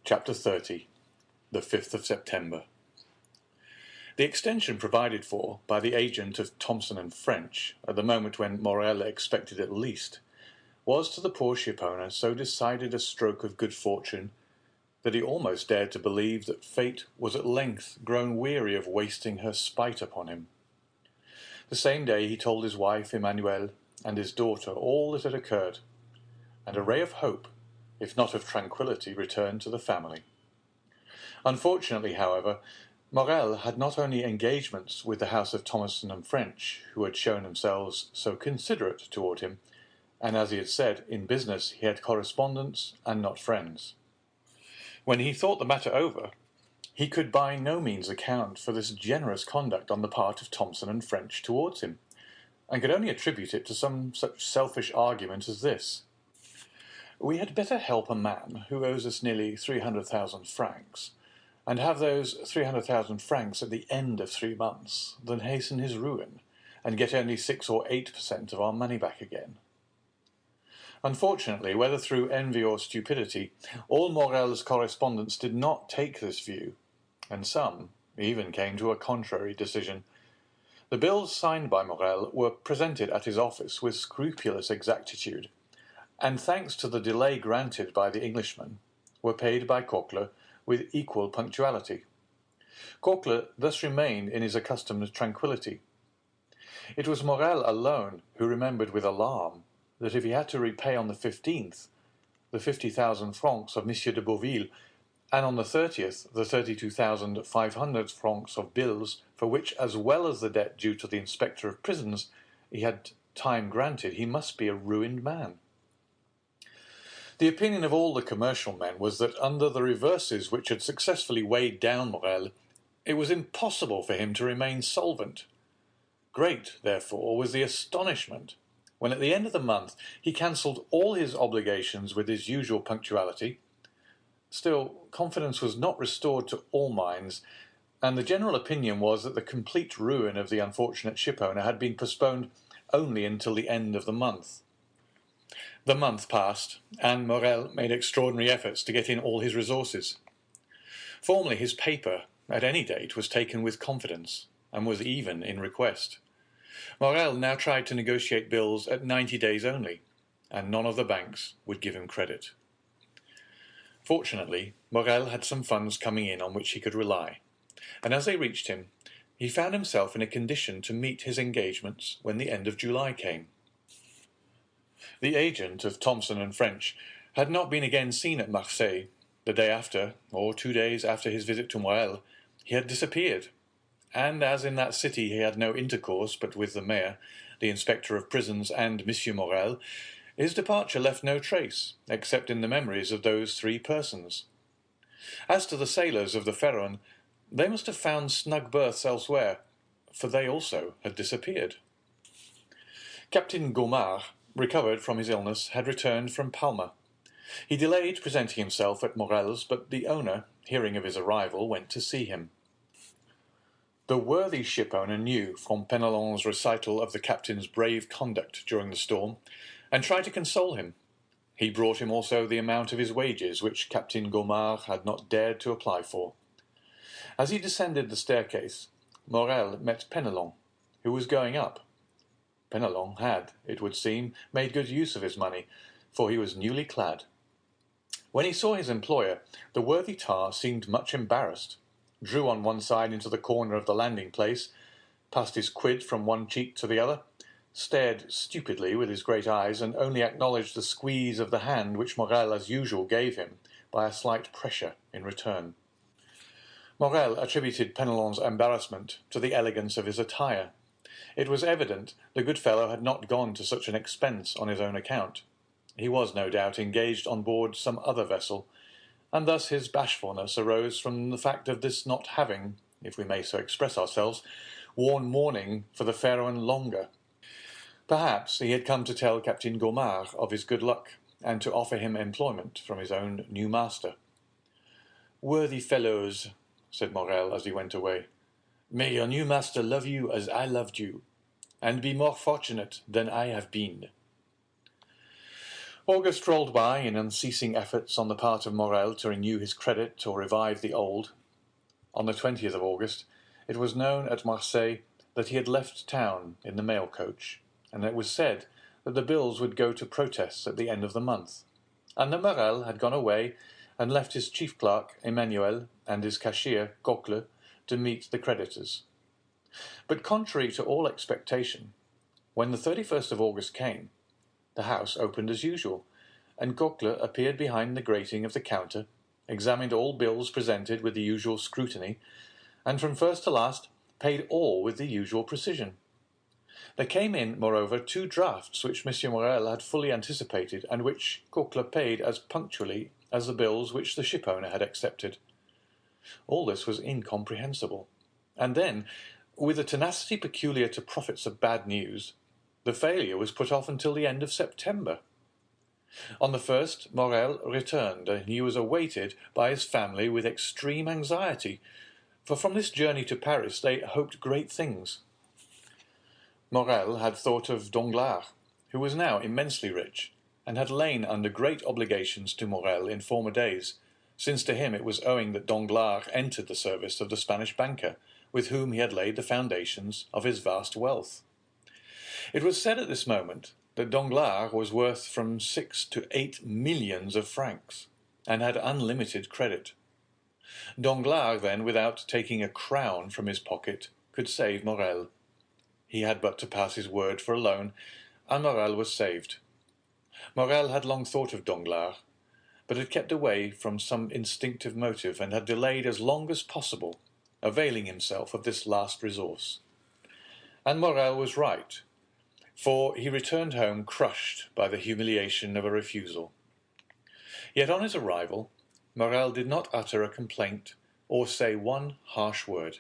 Chapter 30. The 5th of September. The extension provided for by the agent of Thomson and French, at the moment when Morel expected it least, was to the poor shipowner so decided a stroke of good fortune that he almost dared to believe that fate was at length grown weary of wasting her spite upon him. The same day he told his wife Emmanuelle and his daughter all that had occurred, and a ray of hope, if not of tranquillity, returned to the family. Unfortunately, however, Morel had not only engagements with the house of Thomson and French, who had shown themselves so considerate toward him, and as he had said, in business he had correspondents and not friends. When he thought the matter over, he could by no means account for this generous conduct on the part of Thomson and French towards him, and could only attribute it to some such selfish argument as this: "We had better help a man who owes us nearly 300,000 francs, and have those 300,000 francs at the end of 3 months, than hasten his ruin, and get only 6 or 8% of our money back again." Unfortunately, whether through envy or stupidity, all Morel's correspondents did not take this view, and some even came to a contrary decision. The bills signed by Morel were presented at his office with scrupulous exactitude, and thanks to the delay granted by the Englishman, were paid by Coquelin with equal punctuality. Coquelin thus remained in his accustomed tranquillity. It was Morel alone who remembered with alarm that if he had to repay on the 15th the 50,000 francs of M. de Beauville, and on the 30th the 32,500 francs of bills, for which, as well as the debt due to the inspector of prisons, he had time granted, he must be a ruined man. The opinion of all the commercial men was that under the reverses which had successfully weighed down Morel, it was impossible for him to remain solvent. Great, therefore, was the astonishment when at the end of the month he cancelled all his obligations with his usual punctuality. Still, confidence was not restored to all minds, and the general opinion was that the complete ruin of the unfortunate shipowner had been postponed only until the end of the month. The month passed, and Morel made extraordinary efforts to get in all his resources. Formerly his paper, at any date, was taken with confidence, and was even in request. Morel now tried to negotiate bills at 90 days only, and none of the banks would give him credit. Fortunately, Morel had some funds coming in on which he could rely, and as they reached him, he found himself in a condition to meet his engagements when the end of July came. The agent of Thomson and French had not been again seen at Marseille. The day after, or 2 days after his visit to Morel, he had disappeared, and as in that city he had no intercourse but with the mayor, the inspector of prisons, and M. Morel, his departure left no trace, except in the memories of those 3 persons. As to the sailors of the Pharaon, they must have found snug berths elsewhere, for they also had disappeared. Captain Gaumard, recovered from his illness, had returned from Palma. He delayed presenting himself at Morel's, but the owner, hearing of his arrival, went to see him. The worthy shipowner knew from Penelon's recital of the captain's brave conduct during the storm, and tried to console him. He brought him also the amount of his wages, which Captain Gaumard had not dared to apply for. As he descended the staircase, Morel met Penelon, who was going up. Penelon had, it would seem, made good use of his money, for he was newly clad. When he saw his employer, the worthy tar seemed much embarrassed, drew on one side into the corner of the landing-place, passed his quid from one cheek to the other, stared stupidly with his great eyes, and only acknowledged the squeeze of the hand which Morel, as usual, gave him, by a slight pressure in return. Morel attributed Penelon's embarrassment to the elegance of his attire. It was evident the good fellow had not gone to such an expense on his own account. He was, no doubt, engaged on board some other vessel, and thus his bashfulness arose from the fact of this not having, if we may so express ourselves, worn mourning for the Pharaon longer. Perhaps he had come to tell Captain Gaumard of his good luck, and to offer him employment from his own new master. "Worthy fellows," said Morel as he went away, "may your new master love you as I loved you, and be more fortunate than I have been." August rolled by in unceasing efforts on the part of Morel to renew his credit or revive the old. On the 20th of August, it was known at Marseille that he had left town in the mail coach, and it was said that the bills would go to protests at the end of the month, and that Morel had gone away and left his chief clerk, Emmanuel, and his cashier, Coquelin, to meet the creditors. But contrary to all expectation, when the 31st of August came, the house opened as usual, and Coquelin appeared behind the grating of the counter, examined all bills presented with the usual scrutiny, and from first to last paid all with the usual precision. There came in, moreover, 2 drafts which M. Morel had fully anticipated, and which Coquelin paid as punctually as the bills which the shipowner had accepted. All this was incomprehensible. And then, with a tenacity peculiar to prophets of bad news, the failure was put off until the end of September. On the 1st, Morel returned, and he was awaited by his family with extreme anxiety, for from this journey to Paris they hoped great things. Morel had thought of Danglars, who was now immensely rich, and had lain under great obligations to Morel in former days, since to him it was owing that Danglars entered the service of the Spanish banker, with whom he had laid the foundations of his vast wealth. It was said at this moment that Danglars was worth from 6 to 8 millions of francs, and had unlimited credit. Danglars then, without taking a crown from his pocket, could save Morel. He had but to pass his word for a loan, and Morel was saved. Morel had long thought of Danglars, but had kept away from some instinctive motive, and had delayed as long as possible, availing himself of this last resource. And Morel was right, for he returned home crushed by the humiliation of a refusal. Yet on his arrival, Morel did not utter a complaint or say one harsh word.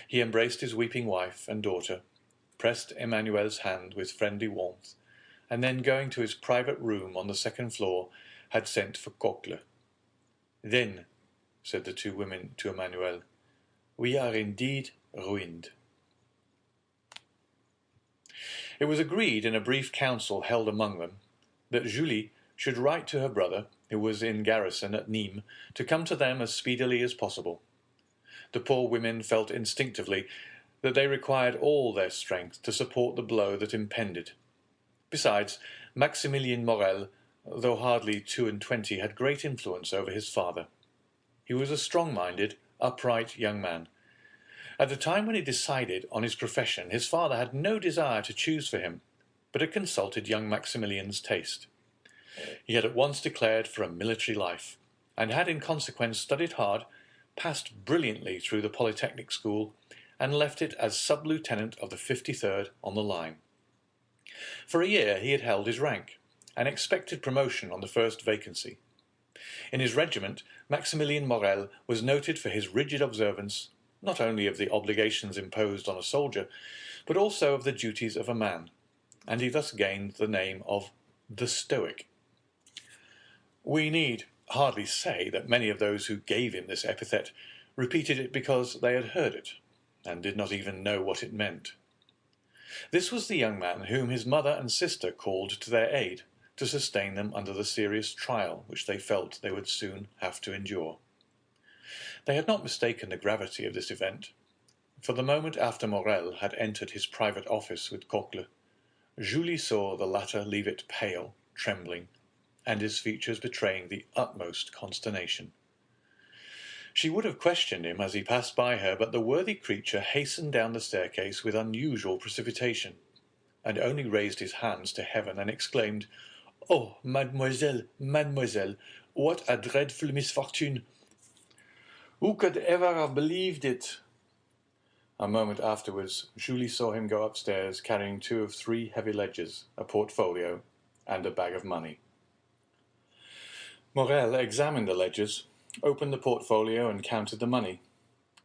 He embraced his weeping wife and daughter, pressed Emmanuel's hand with friendly warmth, and then going to his private room on the 2nd floor, had sent for Coquelin. "Then," said the 2 women to Emmanuel, "we are indeed ruined." It was agreed in a brief council held among them that Julie should write to her brother, who was in garrison at Nîmes, to come to them as speedily as possible. The poor women felt instinctively that they required all their strength to support the blow that impended. Besides, Maximilien Morel, though hardly 22, had great influence over his father. He was a strong-minded, upright young man. At the time when he decided on his profession, his father had no desire to choose for him, but had consulted young Maximilien's taste. He had at once declared for a military life, and had in consequence studied hard, passed brilliantly through the Polytechnic School, and left it as sub-lieutenant of the 53rd on the line. For a year he had held his rank, and expected promotion on the first vacancy. In his regiment, Maximilien Morel was noted for his rigid observance, not only of the obligations imposed on a soldier, but also of the duties of a man, and he thus gained the name of the Stoic. We need hardly say that many of those who gave him this epithet repeated it because they had heard it, and did not even know what it meant. This was the young man whom his mother and sister called to their aid, to sustain them under the serious trial which they felt they would soon have to endure. They had not mistaken the gravity of this event, for the moment after Morel had entered his private office with Coquelin, Julie saw the latter leave it pale, trembling, and his features betraying the utmost consternation. She would have questioned him as he passed by her, but the worthy creature hastened down the staircase with unusual precipitation, and only raised his hands to heaven and exclaimed, "Oh, mademoiselle, mademoiselle, what a dreadful misfortune! Who could ever have believed it?" A moment afterwards, Julie saw him go upstairs carrying 2 of 3 heavy ledgers, a portfolio, and a bag of money. Morel examined the ledgers, opened the portfolio, and counted the money.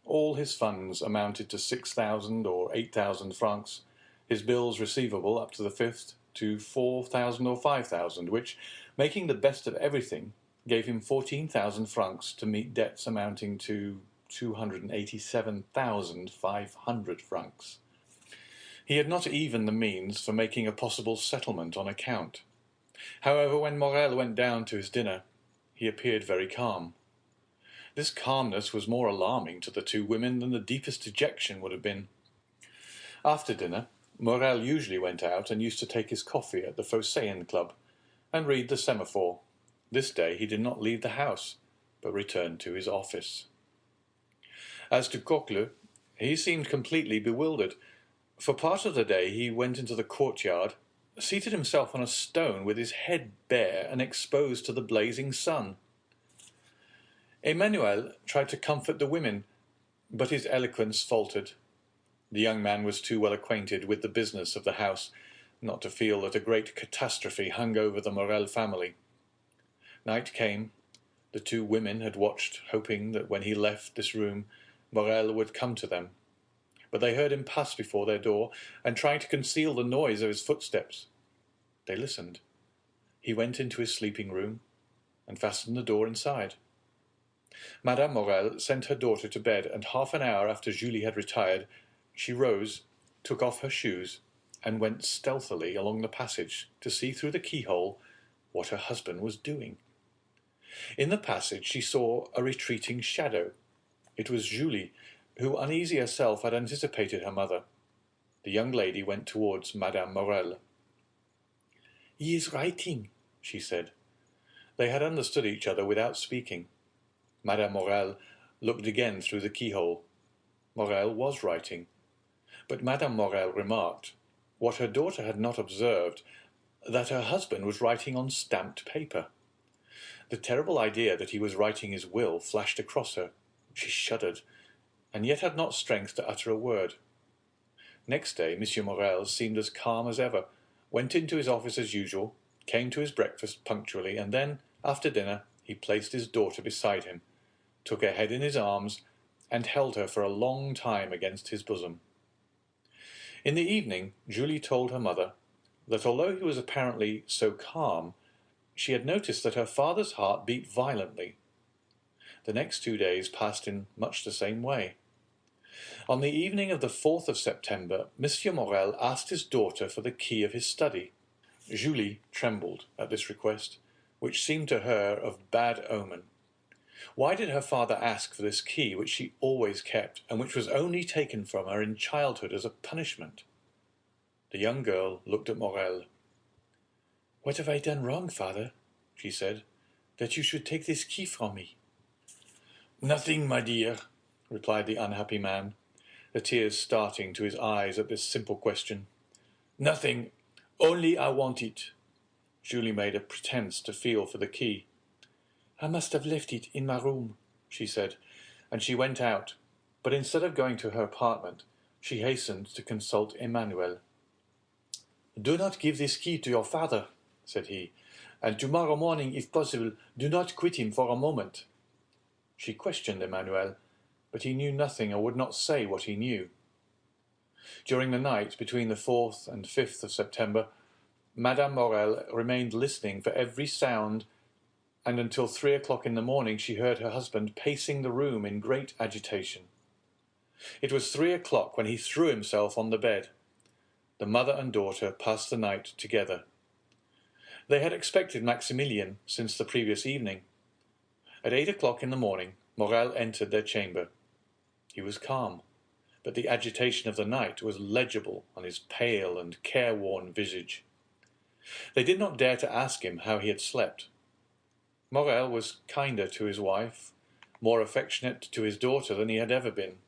All his funds amounted to 6,000 or 8,000 francs, his bills receivable up to the 5th to 4,000 or 5,000, which, making the best of everything, gave him 14,000 francs to meet debts amounting to 287,500 francs. He had not even the means for making a possible settlement on account. However, when Morel went down to his dinner, he appeared very calm. This calmness was more alarming to the two women than the deepest dejection would have been. After dinner, Morel usually went out and used to take his coffee at the Phocéen Club and read the Semaphore. This day he did not leave the house, but returned to his office. As to Coquelin, he seemed completely bewildered. For part of the day he went into the courtyard, seated himself on a stone with his head bare and exposed to the blazing sun. Emmanuel tried to comfort the women, but his eloquence faltered. The young man was too well acquainted with the business of the house not to feel that a great catastrophe hung over the Morel family. Night came. The two women had watched, hoping that when he left this room, Morel would come to them. But they heard him pass before their door and tried to conceal the noise of his footsteps. They listened. He went into his sleeping room and fastened the door inside. Madame Morel sent her daughter to bed, and half an hour after Julie had retired, she rose, took off her shoes, and went stealthily along the passage to see through the keyhole what her husband was doing. In the passage she saw a retreating shadow. It was Julie, who, uneasy herself, had anticipated her mother. The young lady went towards Madame Morel. "He is writing," she said. They had understood each other without speaking. Madame Morel looked again through the keyhole. Morel was writing. But Madame Morel remarked, what her daughter had not observed, that her husband was writing on stamped paper. The terrible idea that he was writing his will flashed across her. She shuddered, and yet had not strength to utter a word. Next day Monsieur Morel seemed as calm as ever, went into his office as usual, came to his breakfast punctually, and then, after dinner, he placed his daughter beside him, took her head in his arms, and held her for a long time against his bosom. In the evening, Julie told her mother that although he was apparently so calm, she had noticed that her father's heart beat violently. The next 2 days passed in much the same way. On the evening of the 4th of September, Monsieur Morel asked his daughter for the key of his study. Julie trembled at this request, which seemed to her of bad omen. Why did her father ask for this key, which she always kept, and which was only taken from her in childhood as a punishment? The young girl looked at Morel. "What have I done wrong, father," she said, "that you should take this key from me?" "Nothing, my dear," replied the unhappy man, the tears starting to his eyes at this simple question. "Nothing, only I want it." Julie made a pretence to feel for the key. "I must have left it in my room," she said, and she went out, but instead of going to her apartment, she hastened to consult Emmanuel. "Do not give this key to your father," said he, "and tomorrow morning, if possible, do not quit him for a moment." She questioned Emmanuel, but he knew nothing or would not say what he knew. During the night between the 4th and 5th of September, Madame Morel remained listening for every sound, and until 3 o'clock in the morning she heard her husband pacing the room in great agitation. It was 3 o'clock when he threw himself on the bed. The mother and daughter passed the night together. They had expected Maximilian since the previous evening. At 8 o'clock in the morning, Morel entered their chamber. He was calm, but the agitation of the night was legible on his pale and careworn visage. They did not dare to ask him how he had slept. Morel was kinder to his wife, more affectionate to his daughter than he had ever been.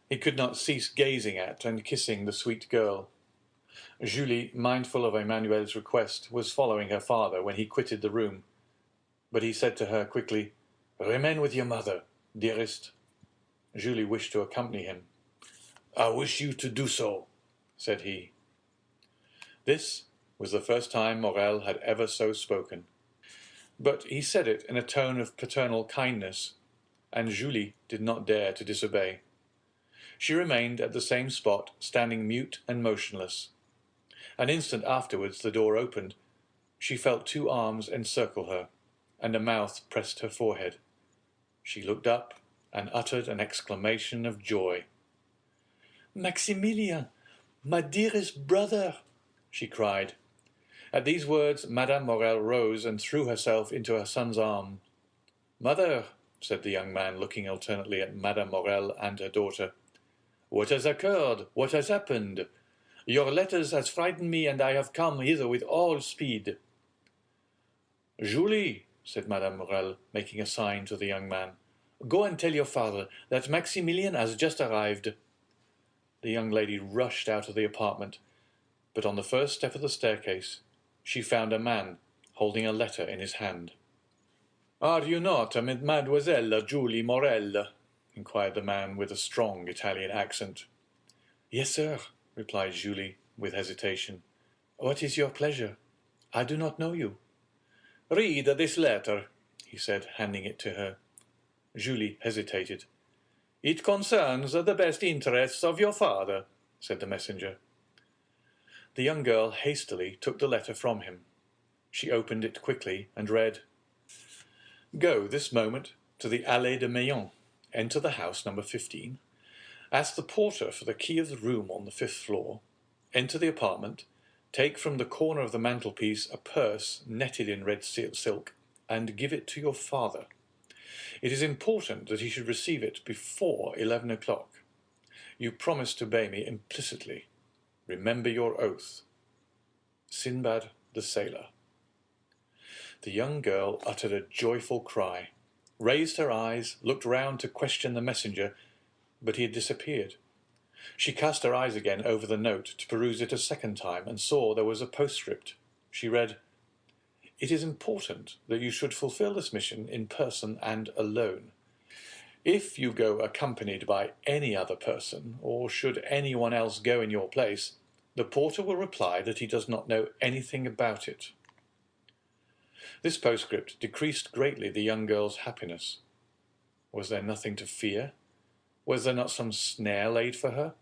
He could not cease gazing at and kissing the sweet girl. Julie, mindful of Emmanuel's request, was following her father when he quitted the room. But he said to her quickly, "Remain with your mother, dearest." Julie wished to accompany him. "I wish you to do so," said he. This was the first time Morel had ever so spoken. But he said it in a tone of paternal kindness, and Julie did not dare to disobey. She remained at the same spot, standing mute and motionless. An instant afterwards the door opened. She felt 2 arms encircle her, and a mouth pressed her forehead. She looked up and uttered an exclamation of joy. "Maximilian, my dearest brother!" she cried, At these words, Madame Morel rose and threw herself into her son's arms. "Mother," said the young man, looking alternately at Madame Morel and her daughter, "what has occurred? What has happened? Your letters has frightened me, and I have come hither with all speed." "Julie," said Madame Morel, making a sign to the young man, "go and tell your father that Maximilian has just arrived." The young lady rushed out of the apartment, but on the first step of the staircase she found a man holding a letter in his hand. "Are you not Mademoiselle Julie Morel?" inquired the man with a strong Italian accent. "Yes, sir," replied Julie with hesitation. "What is your pleasure? I do not know you." "Read this letter," he said, handing it to her. Julie hesitated. "It concerns the best interests of your father," said the messenger. The young girl hastily took the letter from him. She opened it quickly and read, "Go this moment to the Allée de Meillan, enter the house number 15, ask the porter for the key of the room on the 5th floor, enter the apartment, take from the corner of the mantelpiece a purse netted in red silk, and give it to your father. It is important that he should receive it before 11 o'clock. You promise to obey me implicitly. Remember your oath. Sinbad the Sailor." The young girl uttered a joyful cry, raised her eyes, looked round to question the messenger, but he had disappeared. She cast her eyes again over the note to peruse it a second time and saw there was a postscript. She read, "It is important that you should fulfill this mission in person and alone. If you go accompanied by any other person, or should anyone else go in your place, the porter will reply that he does not know anything about it." This postscript decreased greatly the young girl's happiness. Was there nothing to fear? Was there not some snare laid for her?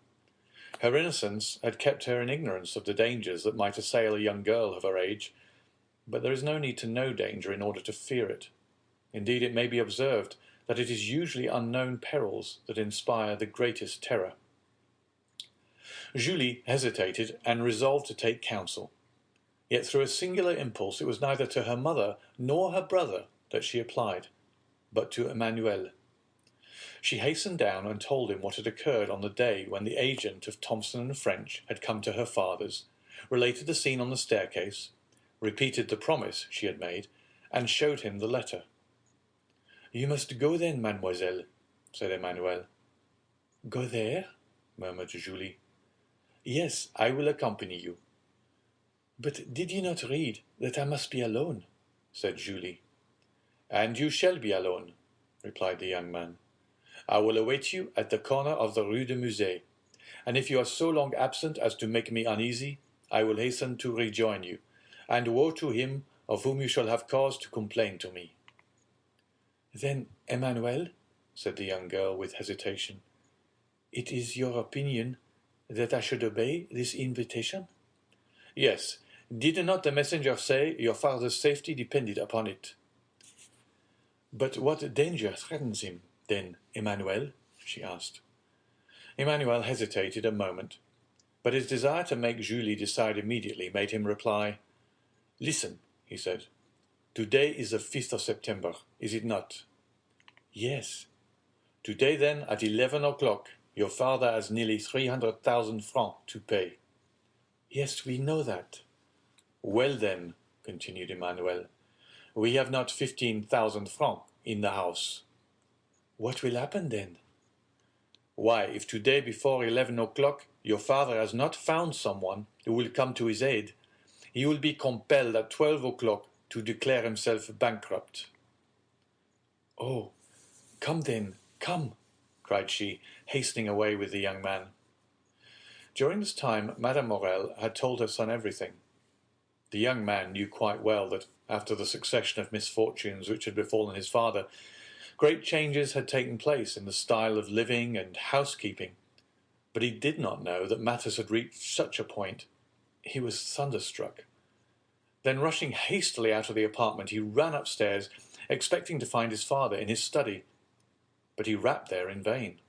Her innocence had kept her in ignorance of the dangers that might assail a young girl of her age, but there is no need to know danger in order to fear it. Indeed, it may be observed that it is usually unknown perils that inspire the greatest terror. Julie hesitated and resolved to take counsel. Yet through a singular impulse it was neither to her mother nor her brother that she applied, but to Emmanuel. She hastened down and told him what had occurred on the day when the agent of Thompson and French had come to her father's, related the scene on the staircase, repeated the promise she had made, and showed him the letter. "You must go then, mademoiselle," said Emmanuel. "Go there?" murmured Julie. "Yes, I will accompany you." "But did you not read that I must be alone?" said Julie. "And you shall be alone," replied the young man. "I will await you at the corner of the Rue de Musée, and if you are so long absent as to make me uneasy, I will hasten to rejoin you, and woe to him of whom you shall have cause to complain to me." "Then, Emmanuel," said the young girl with hesitation, "it is your opinion that I should obey this invitation?" "Yes. Did not the messenger say your father's safety depended upon it?" "But what danger threatens him, then, Emmanuel?" she asked. Emmanuel hesitated a moment, but his desire to make Julie decide immediately made him reply. "Listen," he said. "Today is the 5th of September, is it not?" "Yes." "Today, then, at 11 o'clock, your father has nearly 300,000 francs to pay." "Yes, we know that." "Well, then," continued Emmanuel, "we have not 15,000 francs in the house." "What will happen then?" "Why, if today before 11 o'clock your father has not found someone who will come to his aid, he will be compelled at 12 o'clock to declare himself bankrupt." "Oh, come then, come," cried she, hastening away with the young man. During this time Madame Morel had told her son everything. The young man knew quite well that, after the succession of misfortunes which had befallen his father, great changes had taken place in the style of living and housekeeping, but he did not know that matters had reached such a point. He was thunderstruck. Then, rushing hastily out of the apartment, he ran upstairs, expecting to find his father in his study, but he rapped there in vain.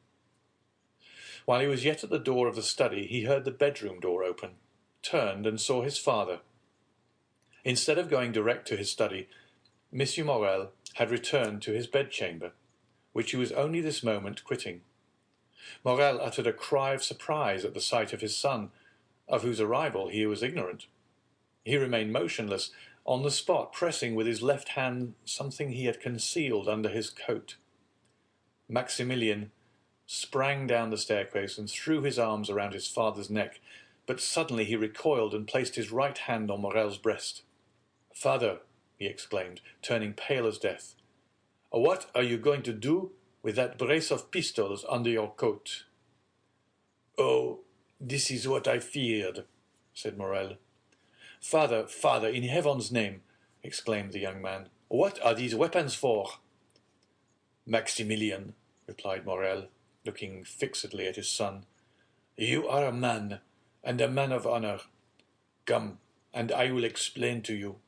While he was yet at the door of the study, he heard the bedroom door open, turned, and saw his father. Instead of going direct to his study, Monsieur Morel had returned to his bedchamber, which he was only this moment quitting. Morel uttered a cry of surprise at the sight of his son, of whose arrival he was ignorant. He remained motionless on the spot, pressing with his left hand something he had concealed under his coat. Maximilien sprang down the staircase and threw his arms around his father's neck, but suddenly he recoiled and placed his right hand on Morel's breast. "Father," he exclaimed, turning pale as death, "what are you going to do with that brace of pistols under your coat?" "Oh, this is what I feared," said Morel. "Father, father, in heaven's name," exclaimed the young man, "what are these weapons for?" "Maximilien," replied Morel, looking fixedly at his son, "you are a man, and a man of honor. Come, and I will explain to you."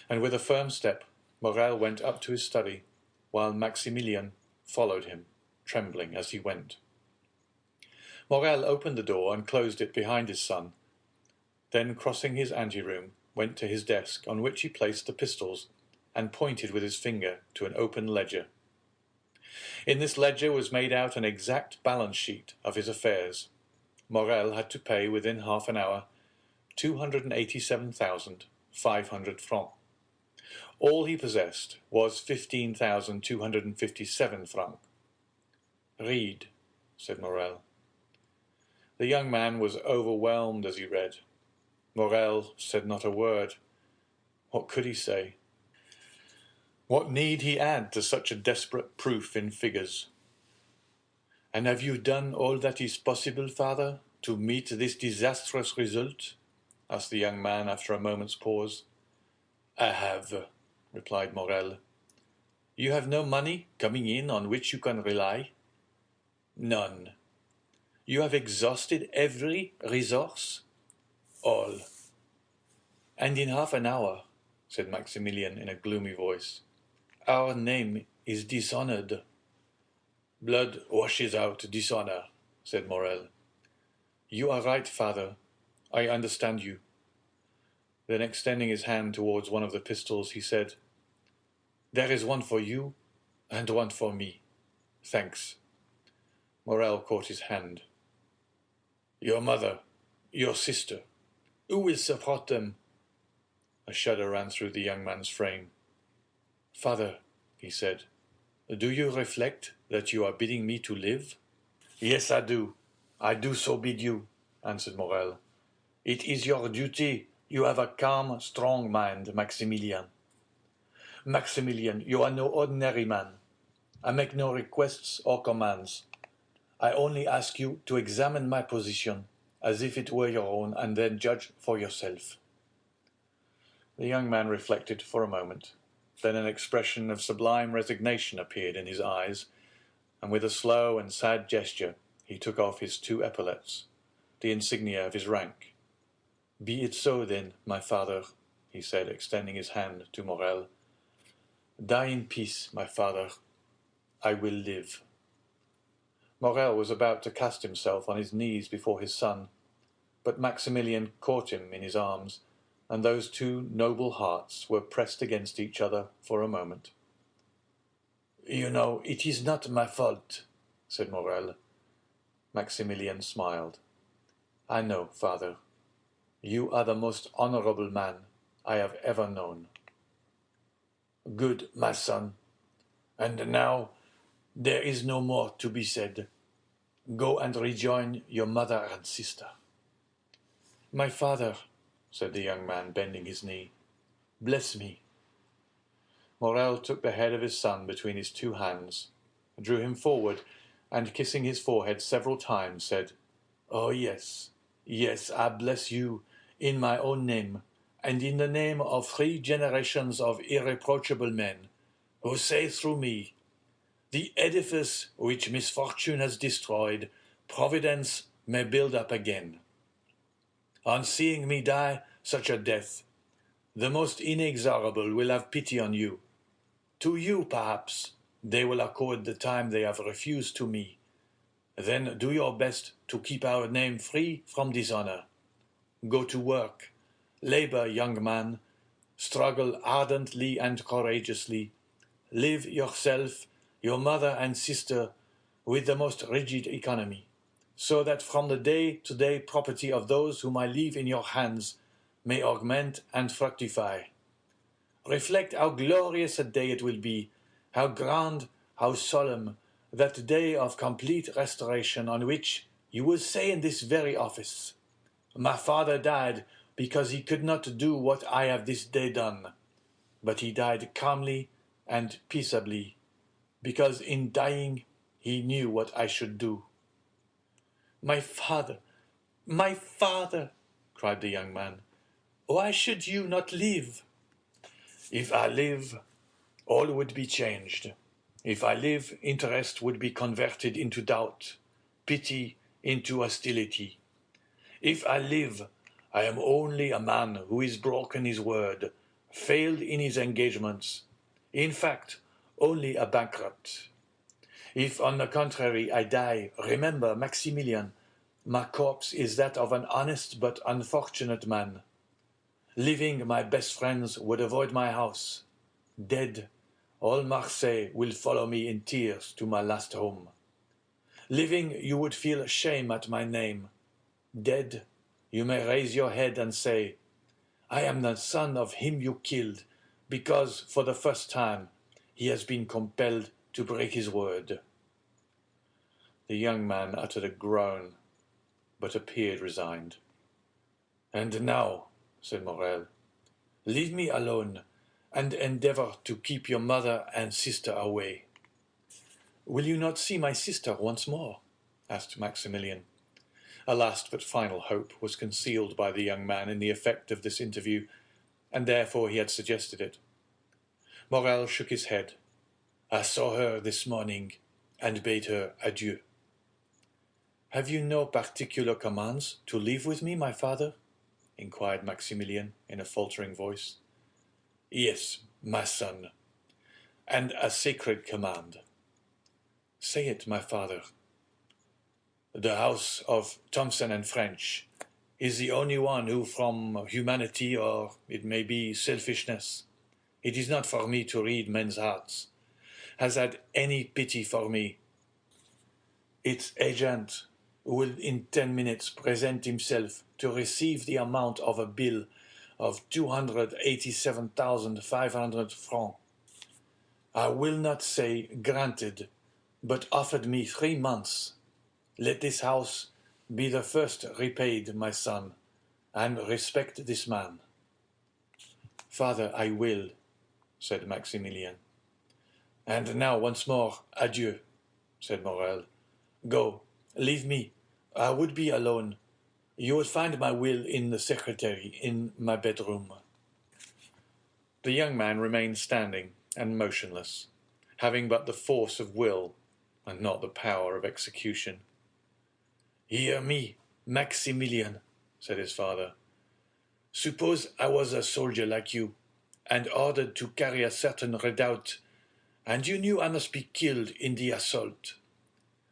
And with a firm step, Morel went up to his study, while Maximilien followed him, trembling as he went. Morel opened the door and closed it behind his son, then crossing his anteroom, went to his desk, on which he placed the pistols, and pointed with his finger to an open ledger. In this ledger was made out an exact balance sheet of his affairs. Morel had to pay within half an hour 287,500 francs. All he possessed was 15,257 francs. "Read," said Morel. The young man was overwhelmed as he read. Morel said not a word. What could he say? What need he add to such a desperate proof in figures? "And have you done all that is possible, father, to meet this disastrous result?" asked the young man after a moment's pause. "I have," replied Morel. "You have no money coming in on which you can rely?" "None." "You have exhausted every resource?" "All." "And in half an hour," said Maximilien in a gloomy voice, "our name is dishonored." "Blood washes out dishonor," said Morel. "You are right, father. I understand you." Then extending his hand towards one of the pistols, he said, "There is one for you, and one for me. Thanks." Morel caught his hand. "Your mother, your sister, who will support them?" A shudder ran through the young man's frame. "Father," he said, "do you reflect that you are bidding me to live?" "Yes, I do. I do so bid you," answered Morel. "It is your duty. You have a calm, strong mind, Maximilien." "Maximilien, you are no ordinary man. I make no requests or commands. I only ask you to examine my position as if it were your own, and then judge for yourself." The young man reflected for a moment. Then an expression of sublime resignation appeared in his eyes, and with a slow and sad gesture he took off his 2 epaulets, the insignia of his rank. "Be it so, then, my father," he said, extending his hand to Morel. "Die in peace, my father. I will live." Morel was about to cast himself on his knees before his son, but Maximilien caught him in his arms, and those 2 noble hearts were pressed against each other for a moment. "You know, it is not my fault," said Morel. Maximilien smiled. "I know, father. You are the most honorable man I have ever known." "Good, my son. And now there is no more to be said. Go and rejoin your mother and sister." "My father," said the young man, bending his knee, "bless me." Morel took the head of his son between his 2 hands, drew him forward, and kissing his forehead several times, said, "Oh, yes, yes, I bless you in my own name, and in the name of 3 generations of irreproachable men, who say through me, 'The edifice which misfortune has destroyed, Providence may build up again.' On seeing me die such a death, the most inexorable will have pity on you. To you, perhaps, they will accord the time they have refused to me. Then do your best to keep our name free from dishonor. Go to work. Labor, young man. Struggle ardently and courageously. Live yourself, your mother and sister, with the most rigid economy, so that from the day-to-day property of those whom I leave in your hands may augment and fructify. Reflect how glorious a day it will be, how grand, how solemn, that day of complete restoration on which you will say in this very office, My father died because he could not do what I have this day done, but he died calmly and peaceably, because in dying he knew what I should do. My father, cried the young man, why should you not live? If I live, all would be changed. If I live, interest would be converted into doubt, pity into hostility. If I live, I am only a man who has broken his word, failed in his engagements, in fact, only a bankrupt. If, on the contrary, I die, remember, Maximilian, my corpse is that of an honest but unfortunate man. Living, my best friends would avoid my house. Dead, all Marseille will follow me in tears to my last home. Living, you would feel shame at my name. Dead, you may raise your head and say, I am the son of him you killed, because, for the first time, he has been compelled to break his word. The young man uttered a groan, but appeared resigned. And now, said Morel, leave me alone, and endeavour to keep your mother and sister away. Will you not see my sister once more? Asked Maximilian. A last but final hope was concealed by the young man in the effect of this interview, and therefore he had suggested it. Morel shook his head. I saw her this morning, and bade her adieu. Have you no particular commands to leave with me, my father? Inquired Maximilian in a faltering voice. Yes, my son, and a sacred command. Say it, my father. The house of Thomson and French is the only one who, from humanity or it may be selfishness, it is not for me to read men's hearts, has had any pity for me. Its agent will in 10 minutes present himself to receive the amount of a bill of 287,500 francs. I will not say granted, but offered me 3 months. Let this house be the first repaid, my son, and respect this man. Father, I will, said Maximilian. And now once more, adieu, said Morel. Go, leave me. I would be alone. You will find my will in the secretary, in my bedroom. The young man remained standing and motionless, having but the force of will and not the power of execution. Hear me, Maximilian, said his father. Suppose I was a soldier like you, and ordered to carry a certain redoubt, and you knew I must be killed in the assault.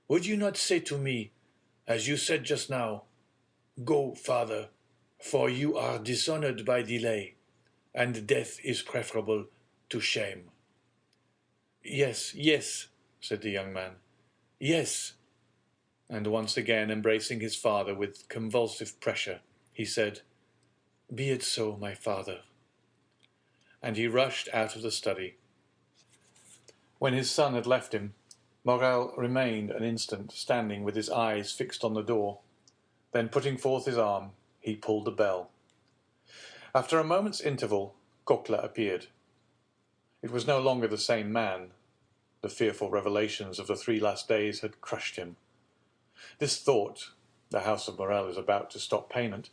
Would you not say to me, as you said just now, Go, father, for you are dishonored by delay, and death is preferable to shame? Yes, yes, said the young man. Yes. And once again embracing his father with convulsive pressure, he said, Be it so, my father. And he rushed out of the study. When his son had left him, Morel remained an instant standing with his eyes fixed on the door. Then putting forth his arm, he pulled the bell. After a moment's interval, Coquelin appeared. It was no longer the same man. The fearful revelations of the 3 last days had crushed him. This thought, the house of Morel is about to stop payment,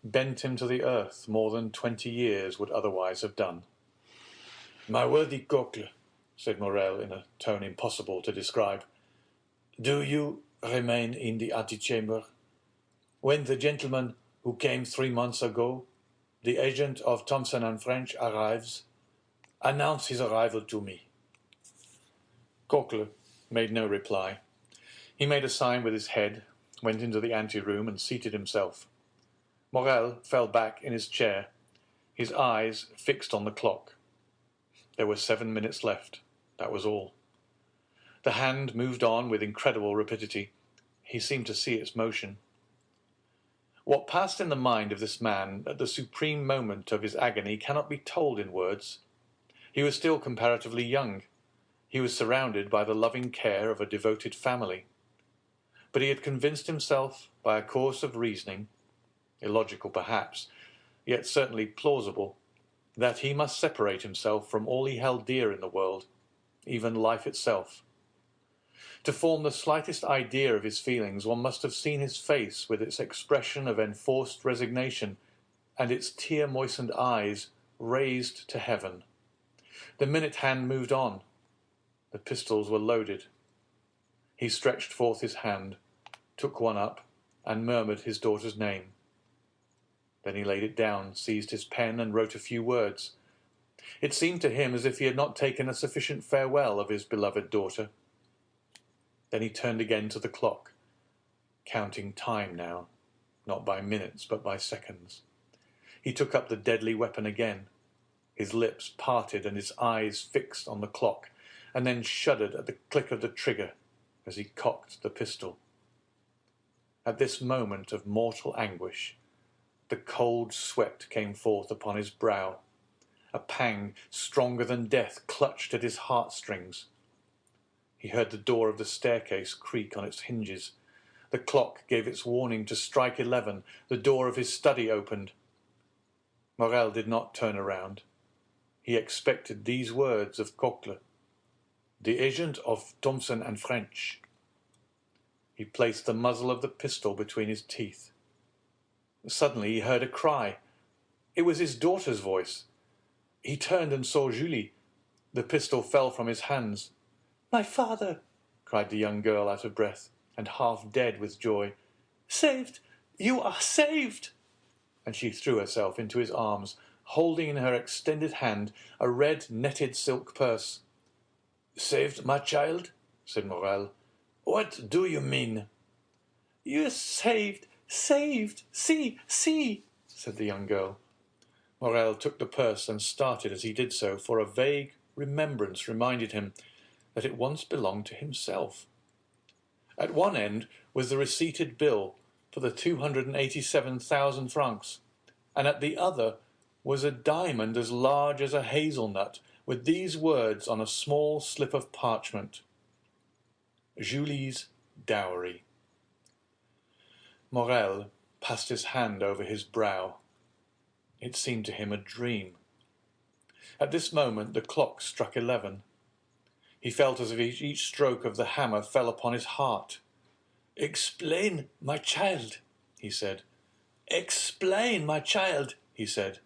bent him to the earth more than 20 years would otherwise have done. My worthy Coquelin, said Morel in a tone impossible to describe, do you remain in the antechamber? When the gentleman who came 3 months ago, the agent of Thomson and French, arrives, announce his arrival to me. Coquelin made no reply. He made a sign with his head, went into the ante-room and seated himself. Morel fell back in his chair, his eyes fixed on the clock. There were 7 minutes left. That was all. The hand moved on with incredible rapidity. He seemed to see its motion. What passed in the mind of this man at the supreme moment of his agony cannot be told in words. He was still comparatively young. He was surrounded by the loving care of a devoted family. But he had convinced himself by a course of reasoning, illogical perhaps, yet certainly plausible, that he must separate himself from all he held dear in the world, even life itself. To form the slightest idea of his feelings, one must have seen his face with its expression of enforced resignation and its tear-moistened eyes raised to heaven. The minute hand moved on. The pistols were loaded. He stretched forth his hand, took one up, and murmured his daughter's name. Then he laid it down, seized his pen, and wrote a few words. It seemed to him as if he had not taken a sufficient farewell of his beloved daughter. Then he turned again to the clock, counting time now, not by minutes but by seconds. He took up the deadly weapon again, his lips parted and his eyes fixed on the clock, and then shuddered at the click of the trigger as he cocked the pistol. At this moment of mortal anguish, the cold sweat came forth upon his brow. A pang stronger than death clutched at his heartstrings. He heard the door of the staircase creak on its hinges. The clock gave its warning to strike 11. The door of his study opened. Morel did not turn around. He expected these words of Coquelin, "The agent of Thomson and French." He placed the muzzle of the pistol between his teeth. Suddenly he heard a cry. It was his daughter's voice. He turned and saw Julie. The pistol fell from his hands. "My father!" cried the young girl out of breath, and half dead with joy. "Saved! You are saved!" And she threw herself into his arms, holding in her extended hand a red netted silk purse. "Saved, my child?" said Morel. "What do you mean?" "You are saved! Saved! See! See!" said the young girl. Morel took the purse and started as he did so, for a vague remembrance reminded him that it once belonged to himself. At one end was the receipted bill for the 287,000 francs, and at the other was a diamond as large as a hazelnut, with these words on a small slip of parchment: "Julie's dowry." Morel passed his hand over his brow. It seemed to him a dream. At this moment the clock struck 11. He felt as if each stroke of the hammer fell upon his heart. "Explain, my child," he said. "Explain, my child," he said.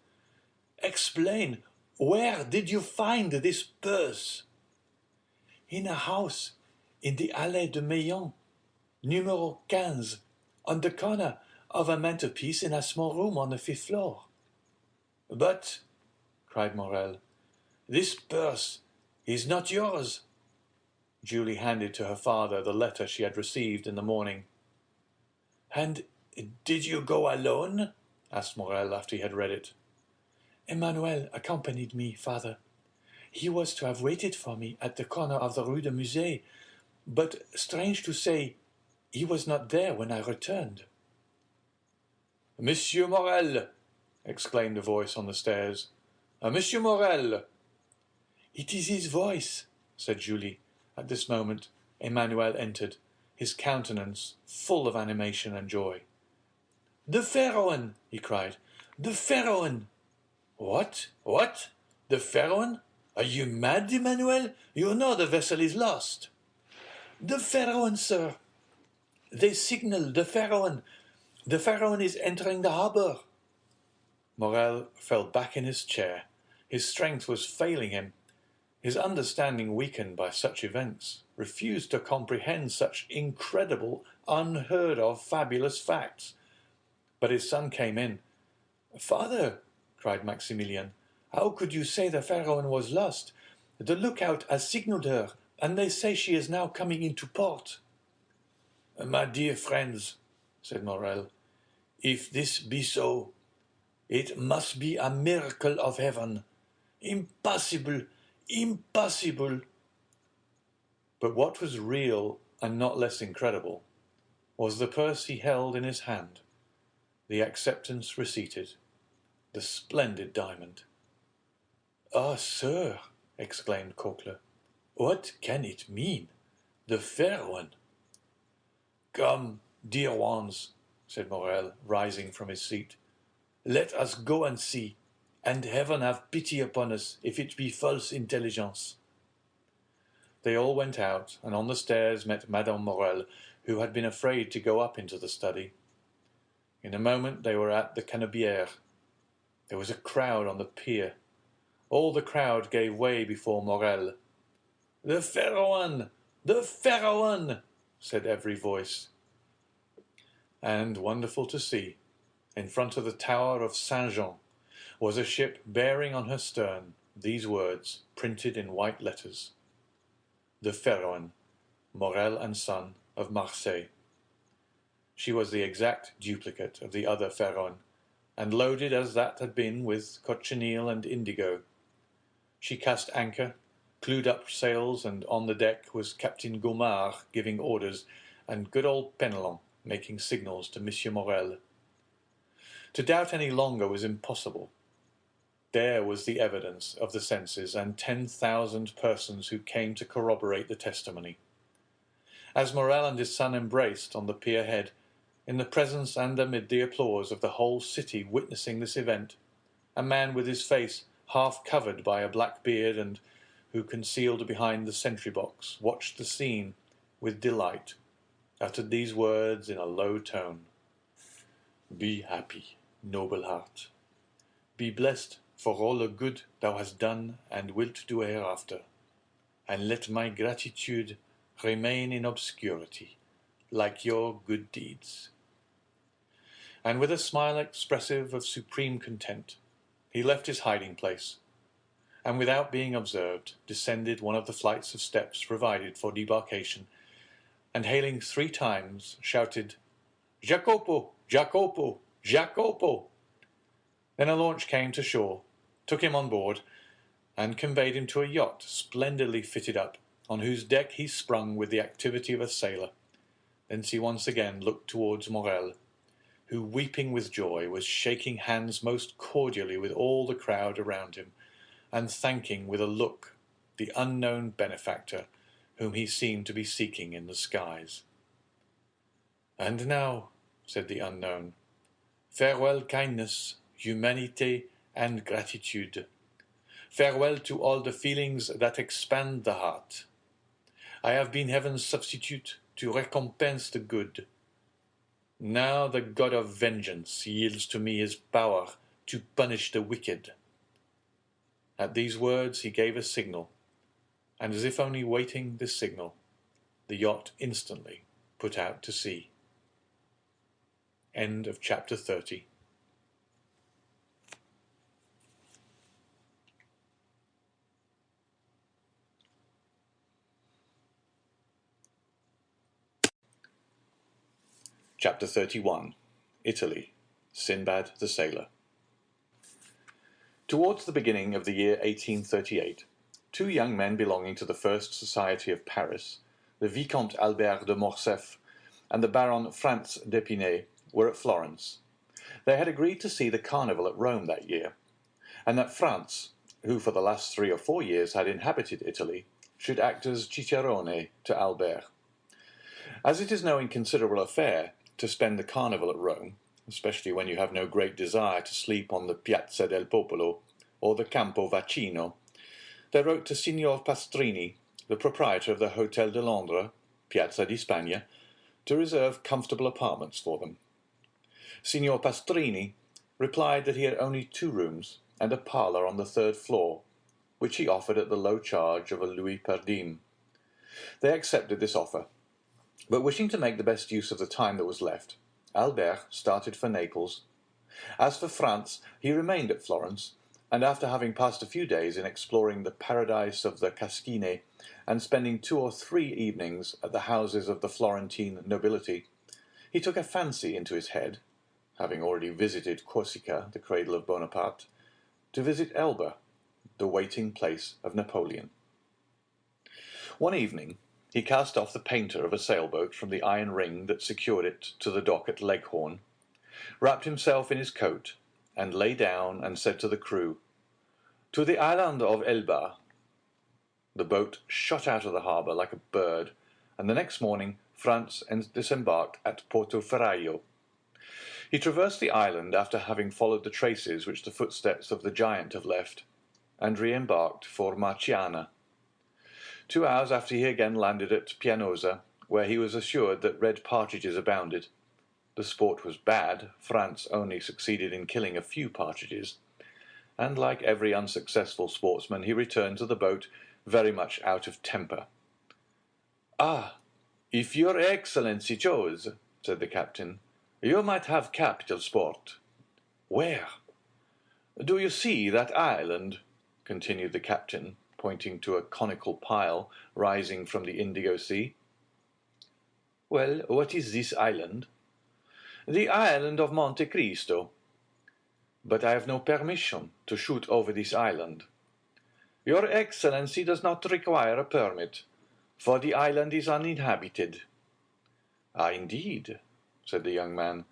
"Explain, where did you find this purse?" "In a house in the Allée de Meillan, numero 15, on the corner of a mantelpiece in a small room on the 5th floor." "But," cried Morel, "this purse is not yours." Julie handed to her father the letter she had received in the morning. "And did you go alone?" asked Morel after he had read it. "Emmanuel accompanied me, father. He was to have waited for me at the corner of the Rue de Musée, but, strange to say, he was not there when I returned." "Monsieur Morel!" exclaimed a voice on the stairs. "Monsieur Morel!" "It is his voice," said Julie. At this moment Emmanuel entered, his countenance full of animation and joy. "The Pharaon!" he cried. "The Pharaon!" What? What? The Pharaon? Are you mad, Emmanuel? You know the vessel is lost." "The Pharaon, sir! They signal the Pharaon. The Pharaon is entering the harbour." Morel fell back in his chair. His strength was failing him. His understanding, weakened by such events, refused to comprehend such incredible, unheard-of, fabulous facts. But his son came in. "Father," cried Maximilian, "how could you say the Pharaon was lost? The lookout has signalled her, and they say she is now coming into port." "My dear friends," said Morel, If this be so, it must be a miracle of heaven. Impossible, impossible. But what was real and not less incredible was the purse he held in his hand, the acceptance receipted, the splendid diamond. "Ah, sir," exclaimed Coquelin, "what can it mean? The fair one." "Come, dear ones," said Morel, rising from his seat. "Let us go and see, and heaven have pity upon us if it be false intelligence." They all went out, and on the stairs met Madame Morel, who had been afraid to go up into the study. In a moment they were at the Canebière. There was a crowd on the pier. All the crowd gave way before Morel. "The fair one! The fair one!" said every voice. And, wonderful to see, in front of the tower of Saint-Jean was a ship bearing on her stern these words, printed in white letters: "The Pharaon, Morel and Son, of Marseille." She was the exact duplicate of the other Pharaon, and loaded as that had been with cochineal and indigo. She cast anchor, clewed up sails, and on the deck was Captain Gaumard giving orders, and good old Penelon making signals to Monsieur Morel. To doubt any longer was impossible. There was the evidence of the senses, and 10,000 persons who came to corroborate the testimony. As Morel and his son embraced on the pier head, in the presence and amid the applause of the whole city witnessing this event, a man with his face half covered by a black beard and who, concealed behind the sentry-box, watched the scene with delight, uttered these words in a low tone: "Be happy, noble heart. Be blessed for all the good thou hast done and wilt do hereafter, and let my gratitude remain in obscurity, like your good deeds." And with a smile expressive of supreme content, he left his hiding-place, and without being observed, descended one of the flights of steps provided for debarkation, and hailing 3 times, shouted, "Jacopo! Jacopo! Jacopo!" Then a launch came to shore, took him on board, and conveyed him to a yacht splendidly fitted up, on whose deck he sprung with the activity of a sailor. Thence he once again looked towards Morel, who, weeping with joy, was shaking hands most cordially with all the crowd around him, and thanking with a look the unknown benefactor whom he seemed to be seeking in the skies. "And now," said the unknown, "farewell kindness, humanity, and gratitude. Farewell to all the feelings that expand the heart. I have been heaven's substitute to recompense the good. Now the God of vengeance yields to me his power to punish the wicked." At these words he gave a signal, and as if only waiting this signal, the yacht instantly put out to sea. End of chapter 30. Chapter 31. Italy. Sinbad the Sailor. Towards the beginning of the year 1838, 2 young men belonging to the First Society of Paris, the Vicomte Albert de Morcerf and the Baron Franz d'Épinay, were at Florence. They had agreed to see the Carnival at Rome that year, and that Franz, who for the last 3 or 4 years had inhabited Italy, should act as cicerone to Albert. As it is no inconsiderable affair to spend the Carnival at Rome, especially when you have no great desire to sleep on the Piazza del Popolo or the Campo Vaccino, they wrote to Signor Pastrini, the proprietor of the Hôtel de Londres, Piazza di Spagna, to reserve comfortable apartments for them. Signor Pastrini replied that he had only 2 rooms and a parlour on the 3rd floor, which he offered at the low charge of a louis per diem. They accepted this offer, but wishing to make the best use of the time that was left, Albert started for Naples. As for Franz, he remained at Florence, and after having passed a few days in exploring the paradise of the Cascine, and spending 2 or 3 evenings at the houses of the Florentine nobility, he took a fancy into his head, having already visited Corsica, the cradle of Bonaparte, to visit Elba, the waiting place of Napoleon. One evening he cast off the painter of a sailboat from the iron ring that secured it to the dock at Leghorn, wrapped himself in his coat, and lay down and said to the crew, "To the island of Elba." The boat shot out of the harbour like a bird, and the next morning Franz disembarked at Porto Ferraio. He traversed the island after having followed the traces which the footsteps of the giant have left, and re-embarked for Marciana. 2 hours after he again landed at Pianosa, where he was assured that red partridges abounded. The sport was bad. Franz only succeeded in killing a few partridges, and like every unsuccessful sportsman, he returned to the boat very much out of temper. "Ah, if your Excellency chose," said the captain, "you might have capital sport." "Where?" "Do you see that island?" continued the captain, pointing to a conical pile rising from the Indigo Sea. "Well, what is this island?" "The island of Monte Cristo." "But I have no permission to shoot over this island." "Your Excellency does not require a permit, for the island is uninhabited." "Ah, indeed," said the young man.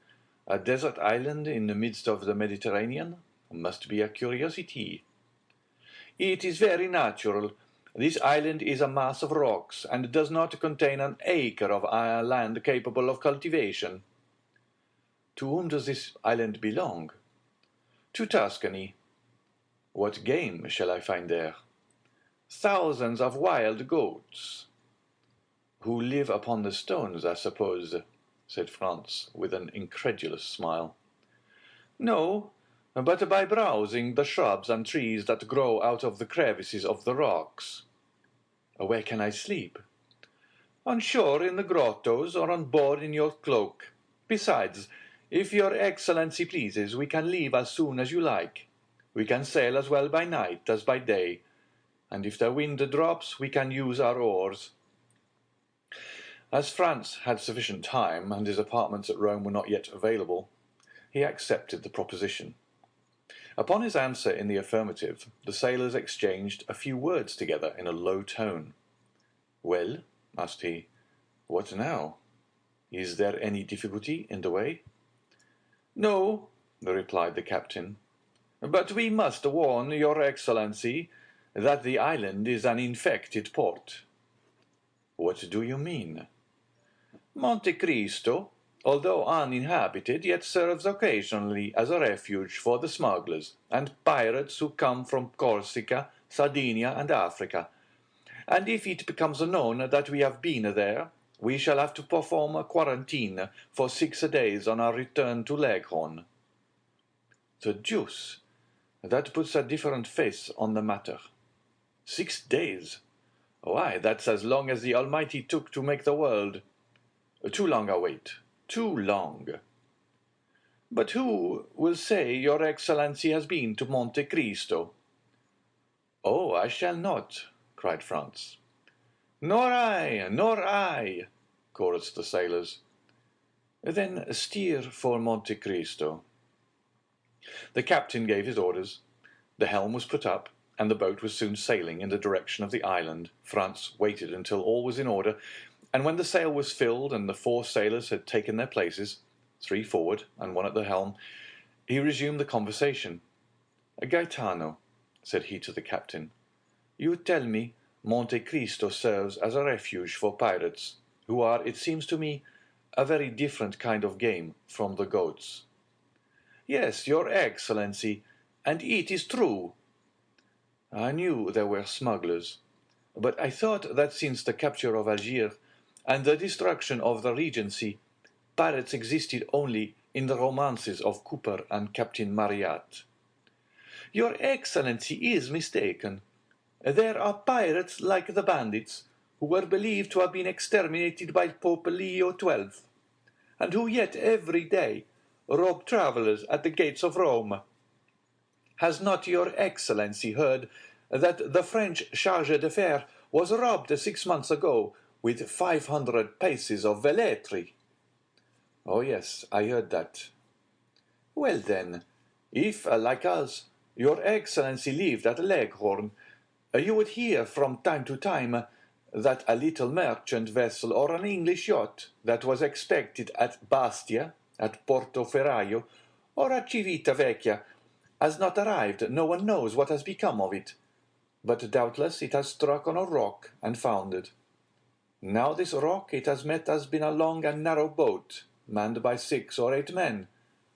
"A desert island in the midst of the Mediterranean must be a curiosity." "It is very natural. This island is a mass of rocks, and does not contain an acre of land capable of cultivation." "To whom does this island belong?" "To Tuscany." "What game shall I find there?" "Thousands of wild goats." "Who live upon the stones, I suppose," said Franz, with an incredulous smile. "No, but by browsing the shrubs and trees that grow out of the crevices of the rocks." "Where can I sleep?" "On shore in the grottos, or on board in your cloak. Besides, if your Excellency pleases, we can leave as soon as you like. We can sail as well by night as by day, and if the wind drops, we can use our oars." As Franz had sufficient time, and his apartments at Rome were not yet available, he accepted the proposition. Upon his answer in the affirmative, the sailors exchanged a few words together in a low tone. "Well," asked he, "what now? Is there any difficulty in the way?" "No," replied the captain, "but we must warn your Excellency that the island is an infected port." "What do you mean?" "Monte Cristo, although uninhabited, yet serves occasionally as a refuge for the smugglers and pirates who come from Corsica, Sardinia, and Africa, and if it becomes known that we have been there, we shall have to perform a quarantine for 6 days on our return to Leghorn." "The deuce! That puts a different face on the matter. 6 days! Why, that's as long as the Almighty took to make the world. Too long a wait, too long." "But who will say your Excellency has been to Monte Cristo?" "Oh, I shall not," cried Franz. "Nor I, nor I," chorused the sailors. "Then steer for Monte Cristo." The captain gave his orders, the helm was put up, and the boat was soon sailing in the direction of the island. Franz waited until all was in order, and when the sail was filled and the 4 sailors had taken their places, 3 forward and 1 at the helm, he resumed the conversation. "Gaetano," said he to the captain, "you tell me Monte Cristo serves as a refuge for pirates, who are, it seems to me, a very different kind of game from the goats." "Yes, your Excellency, and it is true." "I knew there were smugglers, but I thought that since the capture of Algiers and the destruction of the Regency, pirates existed only in the romances of Cooper and Captain Marryat." "Your Excellency is mistaken. There are pirates like the bandits, who were believed to have been exterminated by Pope Leo XII, and who yet every day rob travellers at the gates of Rome. Has not your Excellency heard that the French charge d'affaires was robbed 6 months ago with 500 pieces of velletri?" "Oh yes, I heard that." Well then, if, like us, your Excellency lived at Leghorn, you would hear from time to time that a little merchant vessel or an English yacht that was expected at Bastia, at Portoferraio, or at Civitavecchia has not arrived. No one knows what has become of it, but doubtless it has struck on a rock and foundered. Now this rock it has met has been a long and narrow boat, manned by 6 or 8 men,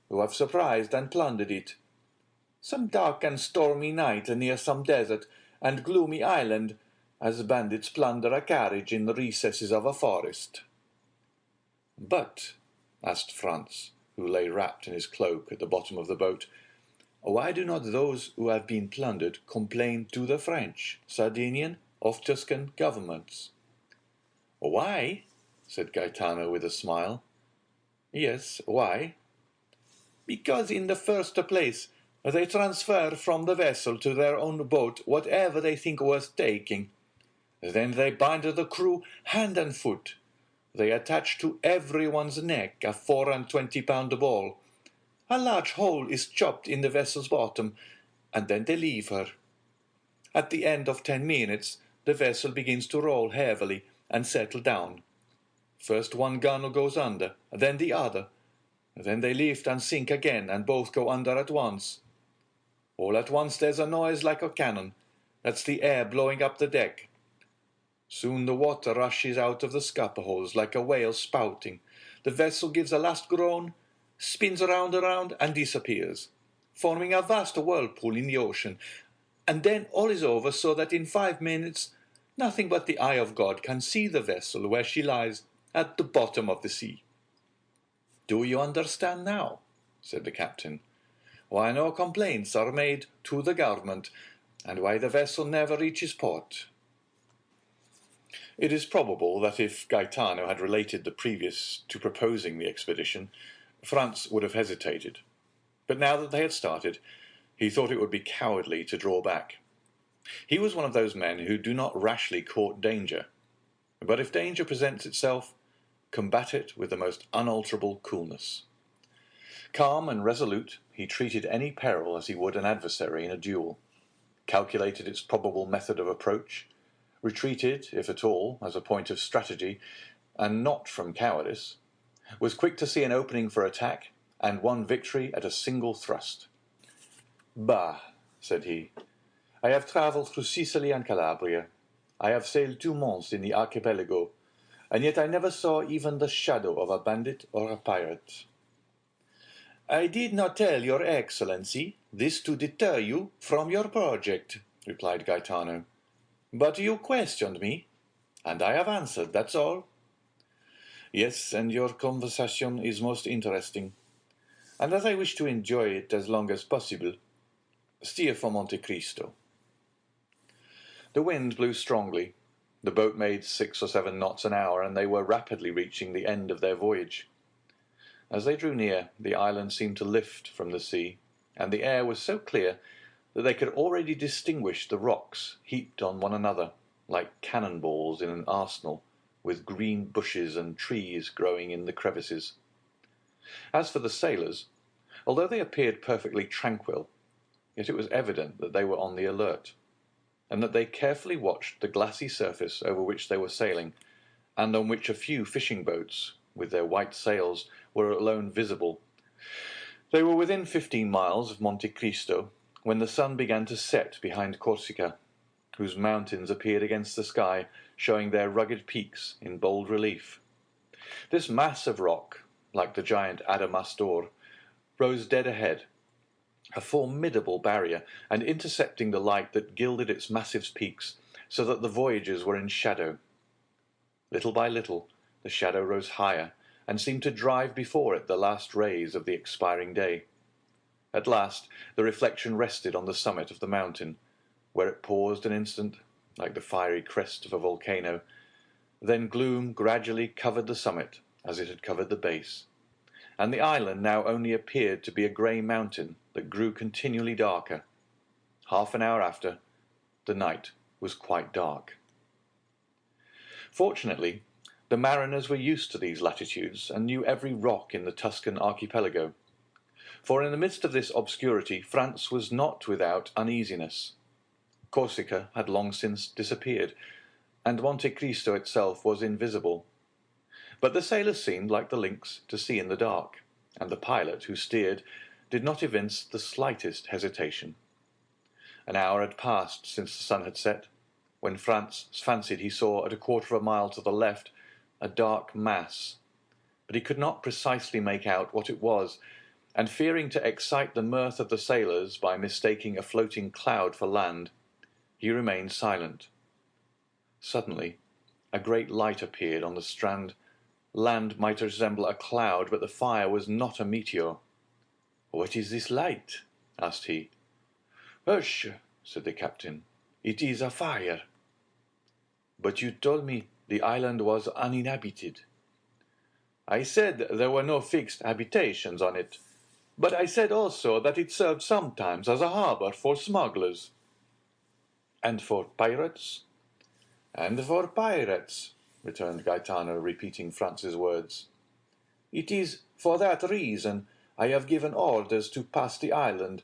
who have surprised and plundered it. Some dark and stormy night near some desert and gloomy island, as bandits plunder a carriage in the recesses of a forest. But, asked Franz, who lay wrapped in his cloak at the bottom of the boat, why do not those who have been plundered complain to the French, Sardinian, or Tuscan governments? Why? Said Gaetano with a smile. Yes, why? Because in the first place, they transfer from the vessel to their own boat whatever they think worth taking. Then they bind the crew hand and foot. They attach to everyone's neck a 24-pound ball. A large hole is chopped in the vessel's bottom, and then they leave her. At the end of 10 minutes, the vessel begins to roll heavily and settle down. First one gunwale goes under, then the other. Then they lift and sink again, and both go under at once. All at once there's a noise like a cannon. That's the air blowing up the deck. Soon the water rushes out of the scupper holes like a whale spouting. The vessel gives a last groan, spins round and disappears, forming a vast whirlpool in the ocean. And then all is over, so that in 5 minutes nothing but the eye of God can see the vessel where she lies at the bottom of the sea. Do you understand now? Said the captain. Why no complaints are made to the government, and why the vessel never reaches port. It is probable that if Gaetano had related the previous to proposing the expedition, Franz would have hesitated. But now that they had started, he thought it would be cowardly to draw back. He was one of those men who do not rashly court danger, but if danger presents itself, combat it with the most unalterable coolness. Calm and resolute, he treated any peril as he would an adversary in a duel, calculated its probable method of approach, retreated, if at all, as a point of strategy, and not from cowardice, was quick to see an opening for attack, and won victory at a single thrust. Bah, said he, I have travelled through Sicily and Calabria. I have sailed 2 months in the archipelago, and yet I never saw even the shadow of a bandit or a pirate. I did not tell your Excellency this to deter you from your project, replied Gaetano. But you questioned me, and I have answered, that's all. Yes, and your conversation is most interesting, and as I wish to enjoy it as long as possible, steer for Monte Cristo. The wind blew strongly. The boat made 6 or 7 knots an hour, and they were rapidly reaching the end of their voyage. As they drew near, the island seemed to lift from the sea, and the air was so clear that they could already distinguish the rocks heaped on one another, like cannonballs in an arsenal, with green bushes and trees growing in the crevices. As for the sailors, although they appeared perfectly tranquil, yet it was evident that they were on the alert, and that they carefully watched the glassy surface over which they were sailing, and on which a few fishing boats, with their white sails, were alone visible. They were within 15 miles of Monte Cristo, when the sun began to set behind Corsica, whose mountains appeared against the sky, showing their rugged peaks in bold relief. This mass of rock, like the giant Adamastor, rose dead ahead, a formidable barrier, and intercepting the light that gilded its massive peaks, so that the voyagers were in shadow. Little by little, the shadow rose higher, and seemed to drive before it the last rays of the expiring day. At last the reflection rested on the summit of the mountain, where it paused an instant, like the fiery crest of a volcano. Then gloom gradually covered the summit, as it had covered the base, and the island now only appeared to be a grey mountain that grew continually darker. Half an hour after, the night was quite dark. Fortunately, the mariners were used to these latitudes, and knew every rock in the Tuscan archipelago. For in the midst of this obscurity France was not without uneasiness. Corsica had long since disappeared, and Monte Cristo itself was invisible. But the sailors seemed, like the lynx, to see in the dark, and the pilot, who steered, did not evince the slightest hesitation. An hour had passed since the sun had set, when Franz fancied he saw at a quarter of a mile to the left a dark mass, but he could not precisely make out what it was, and fearing to excite the mirth of the sailors by mistaking a floating cloud for land, he remained silent. Suddenly, a great light appeared on the strand. Land might resemble a cloud, but the fire was not a meteor. "What is this light?" asked he. "Hush," said the captain. "It is a fire." "But you told me the island was uninhabited." "I said there were no fixed habitations on it, but I said also that it served sometimes as a harbor for smugglers." "And for pirates?" "And for pirates," returned Gaetano, repeating Franz's words. "It is for that reason I have given orders to pass the island,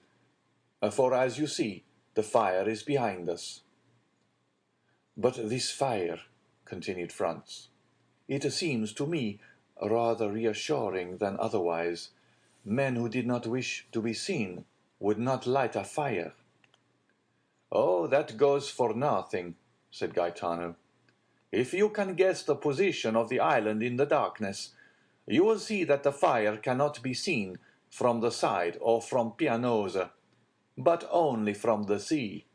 for as you see, the fire is behind us." "But this fire," continued Franz, "it seems to me rather reassuring than otherwise. Men who did not wish to be seen would not light a fire." "Oh, that goes for nothing," said Gaetano. "If you can guess the position of the island in the darkness, you will see that the fire cannot be seen from the side or from Pianosa, but only from the sea."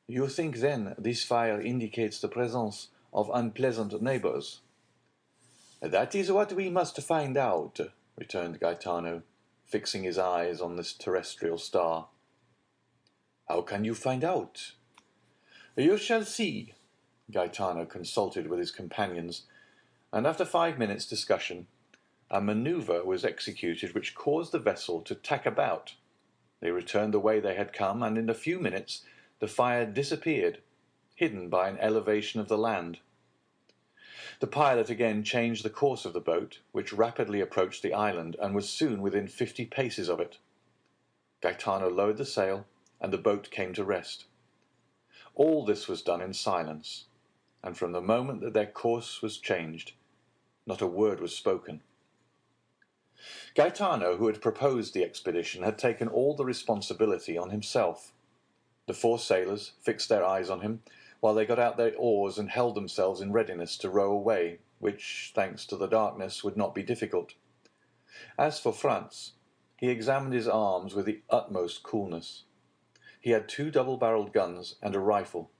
"You think, then, this fire indicates the presence of unpleasant neighbors?" "That is what we must find out," returned Gaetano, fixing his eyes on this terrestrial star. "How can you find out?" "You shall see." Gaetano consulted with his companions, and after 5 minutes' discussion, a manoeuvre was executed which caused the vessel to tack about. They returned the way they had come, and in a few minutes the fire disappeared, hidden by an elevation of the land. The pilot again changed the course of the boat, which rapidly approached the island, and was soon within 50 paces of it. Gaetano lowered the sail, and the boat came to rest. All this was done in silence, and from the moment that their course was changed, not a word was spoken. Gaetano, who had proposed the expedition, had taken all the responsibility on himself. The 4 sailors fixed their eyes on him, while they got out their oars and held themselves in readiness to row away, which, thanks to the darkness, would not be difficult. As for Franz, he examined his arms with the utmost coolness. He had 2 double-barreled guns and a rifle.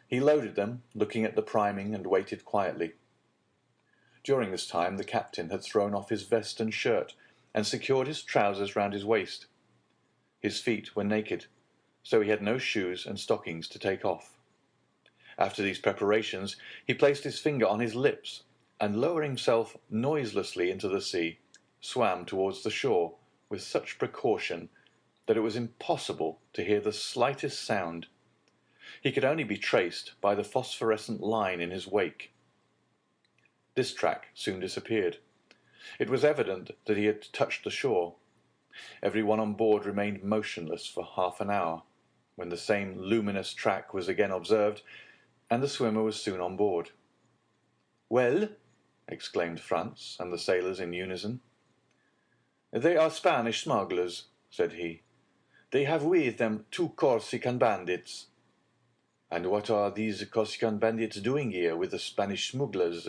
He loaded them, looking at the priming, and waited quietly. During this time the captain had thrown off his vest and shirt, and secured his trousers round his waist. His feet were naked, so he had no shoes and stockings to take off. After these preparations, he placed his finger on his lips, and lowering himself noiselessly into the sea, swam towards the shore with such precaution that it was impossible to hear the slightest sound. He could only be traced by the phosphorescent line in his wake. This track soon disappeared. It was evident that he had touched the shore. Every one on board remained motionless for half an hour, when the same luminous track was again observed, and the swimmer was soon on board. "Well?" exclaimed Franz and the sailors in unison. "They are Spanish smugglers," said he. "They have with them 2 Corsican bandits." "And what are these Corsican bandits doing here with the Spanish smugglers?"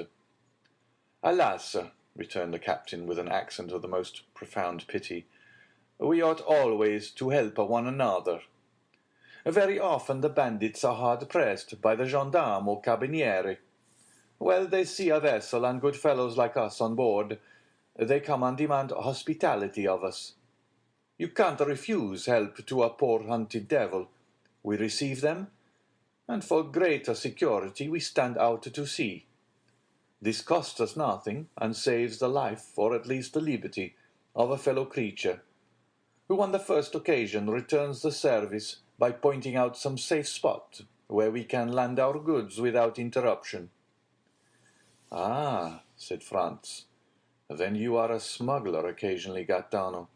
"Alas," returned the captain with an accent of the most profound pity, "we ought always to help one another. Very often the bandits are hard pressed by the gendarme or carabinieri. When they see a vessel and good fellows like us on board, they come and demand hospitality of us. You can't refuse help to a poor hunted devil. We receive them, and for greater security we stand out to sea. This costs us nothing, and saves the life, or at least the liberty, of a fellow creature, who on the first occasion returns the service by pointing out some safe spot where we can land our goods without interruption." "Ah," said Franz, "then you are a smuggler occasionally, Gaetano."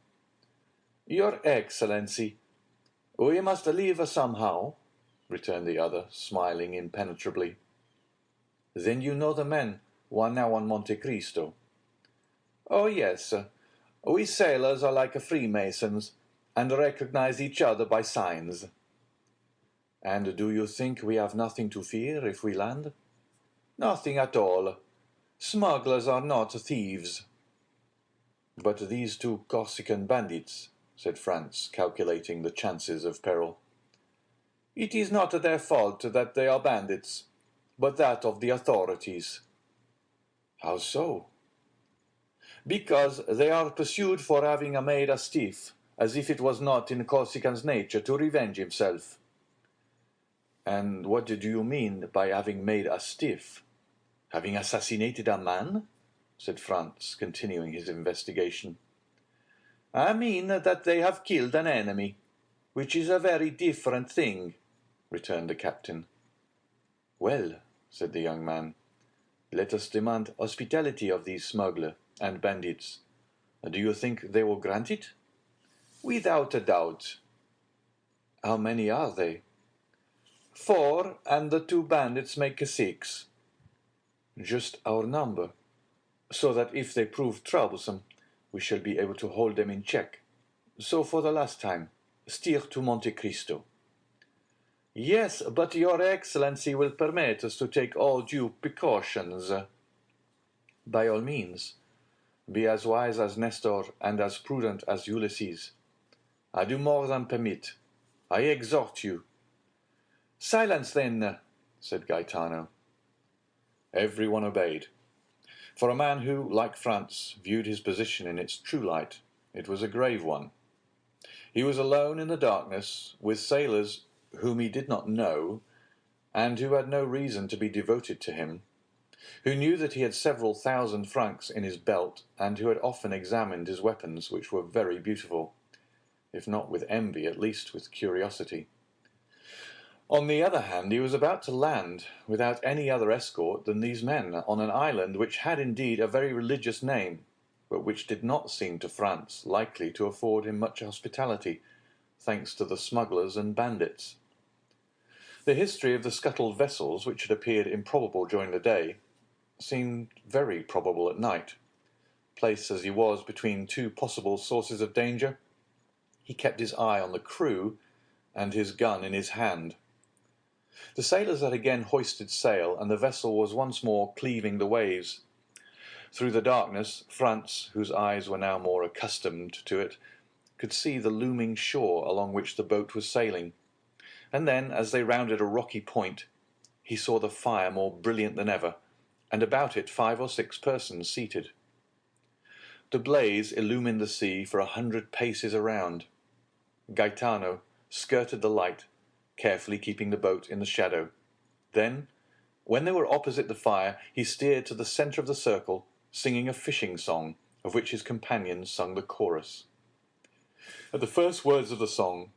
Your Excellency, we must leave somehow, returned the other, smiling impenetrably. Then you know the men who are now on Monte Cristo? Oh, yes. We sailors are like Freemasons, and recognize each other by signs. And do you think we have nothing to fear if we land? Nothing at all. Smugglers are not thieves. But these two Corsican bandits, said Franz, calculating the chances of peril. It is not their fault that they are bandits, but that of the authorities. How so? Because they are pursued for having made a stiff, as if it was not in Corsican's nature to revenge himself. And what do you mean by having made a stiff? Having assassinated a man? Said Franz, continuing his investigation. I mean that they have killed an enemy, which is a very different thing, returned the captain. Well, said the young man, let us demand hospitality of these smugglers and bandits. Do you think they will grant it? Without a doubt. How many are they? 4, and the 2 bandits make 6. Just our number, so that if they prove troublesome, we shall be able to hold them in check. So for the last time, steer to Monte Cristo. Yes, but your Excellency will permit us to take all due precautions. By all means. Be as wise as Nestor and as prudent as Ulysses. I do more than permit. I exhort you. Silence, then, said Gaetano. Everyone obeyed. For a man who, like Franz, viewed his position in its true light, it was a grave one. He was alone in the darkness, with sailors whom he did not know, and who had no reason to be devoted to him, who knew that he had several thousand francs in his belt, and who had often examined his weapons, which were very beautiful, if not with envy, at least with curiosity. On the other hand, he was about to land, without any other escort than these men, on an island which had indeed a very religious name, but which did not seem to Franz likely to afford him much hospitality, thanks to the smugglers and bandits. The history of the scuttled vessels, which had appeared improbable during the day, seemed very probable at night. Placed as he was between 2 possible sources of danger, he kept his eye on the crew and his gun in his hand. The sailors had again hoisted sail, and the vessel was once more cleaving the waves. Through the darkness, Franz, whose eyes were now more accustomed to it, could see the looming shore along which the boat was sailing. And then, as they rounded a rocky point, he saw the fire more brilliant than ever, and about it 5 or 6 persons seated. The blaze illumined the sea for 100 paces around. Gaetano skirted the light, carefully keeping the boat in the shadow. Then, when they were opposite the fire, he steered to the centre of the circle, singing a fishing song, of which his companions sung the chorus. At the first words of the song,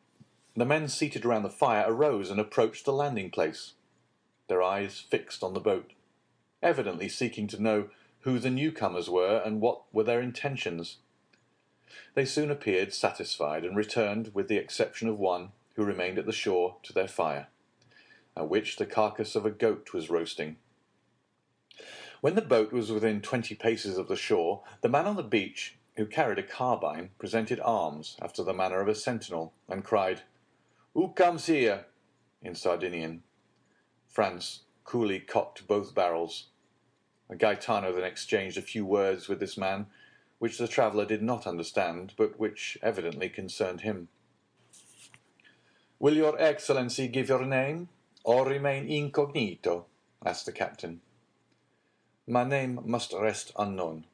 the men seated around the fire arose and approached the landing place, their eyes fixed on the boat, evidently seeking to know who the newcomers were and what were their intentions. They soon appeared satisfied, and returned, with the exception of one, who remained at the shore, to their fire, at which the carcass of a goat was roasting. When the boat was within 20 paces of the shore, the man on the beach, who carried a carbine, presented arms, after the manner of a sentinel, and cried, "Who comes here?" in Sardinian. Franz coolly cocked both barrels. Gaetano then exchanged a few words with this man, which the traveller did not understand, but which evidently concerned him. "Will your Excellency give your name, or remain incognito?" asked the captain. "My name must rest unknown.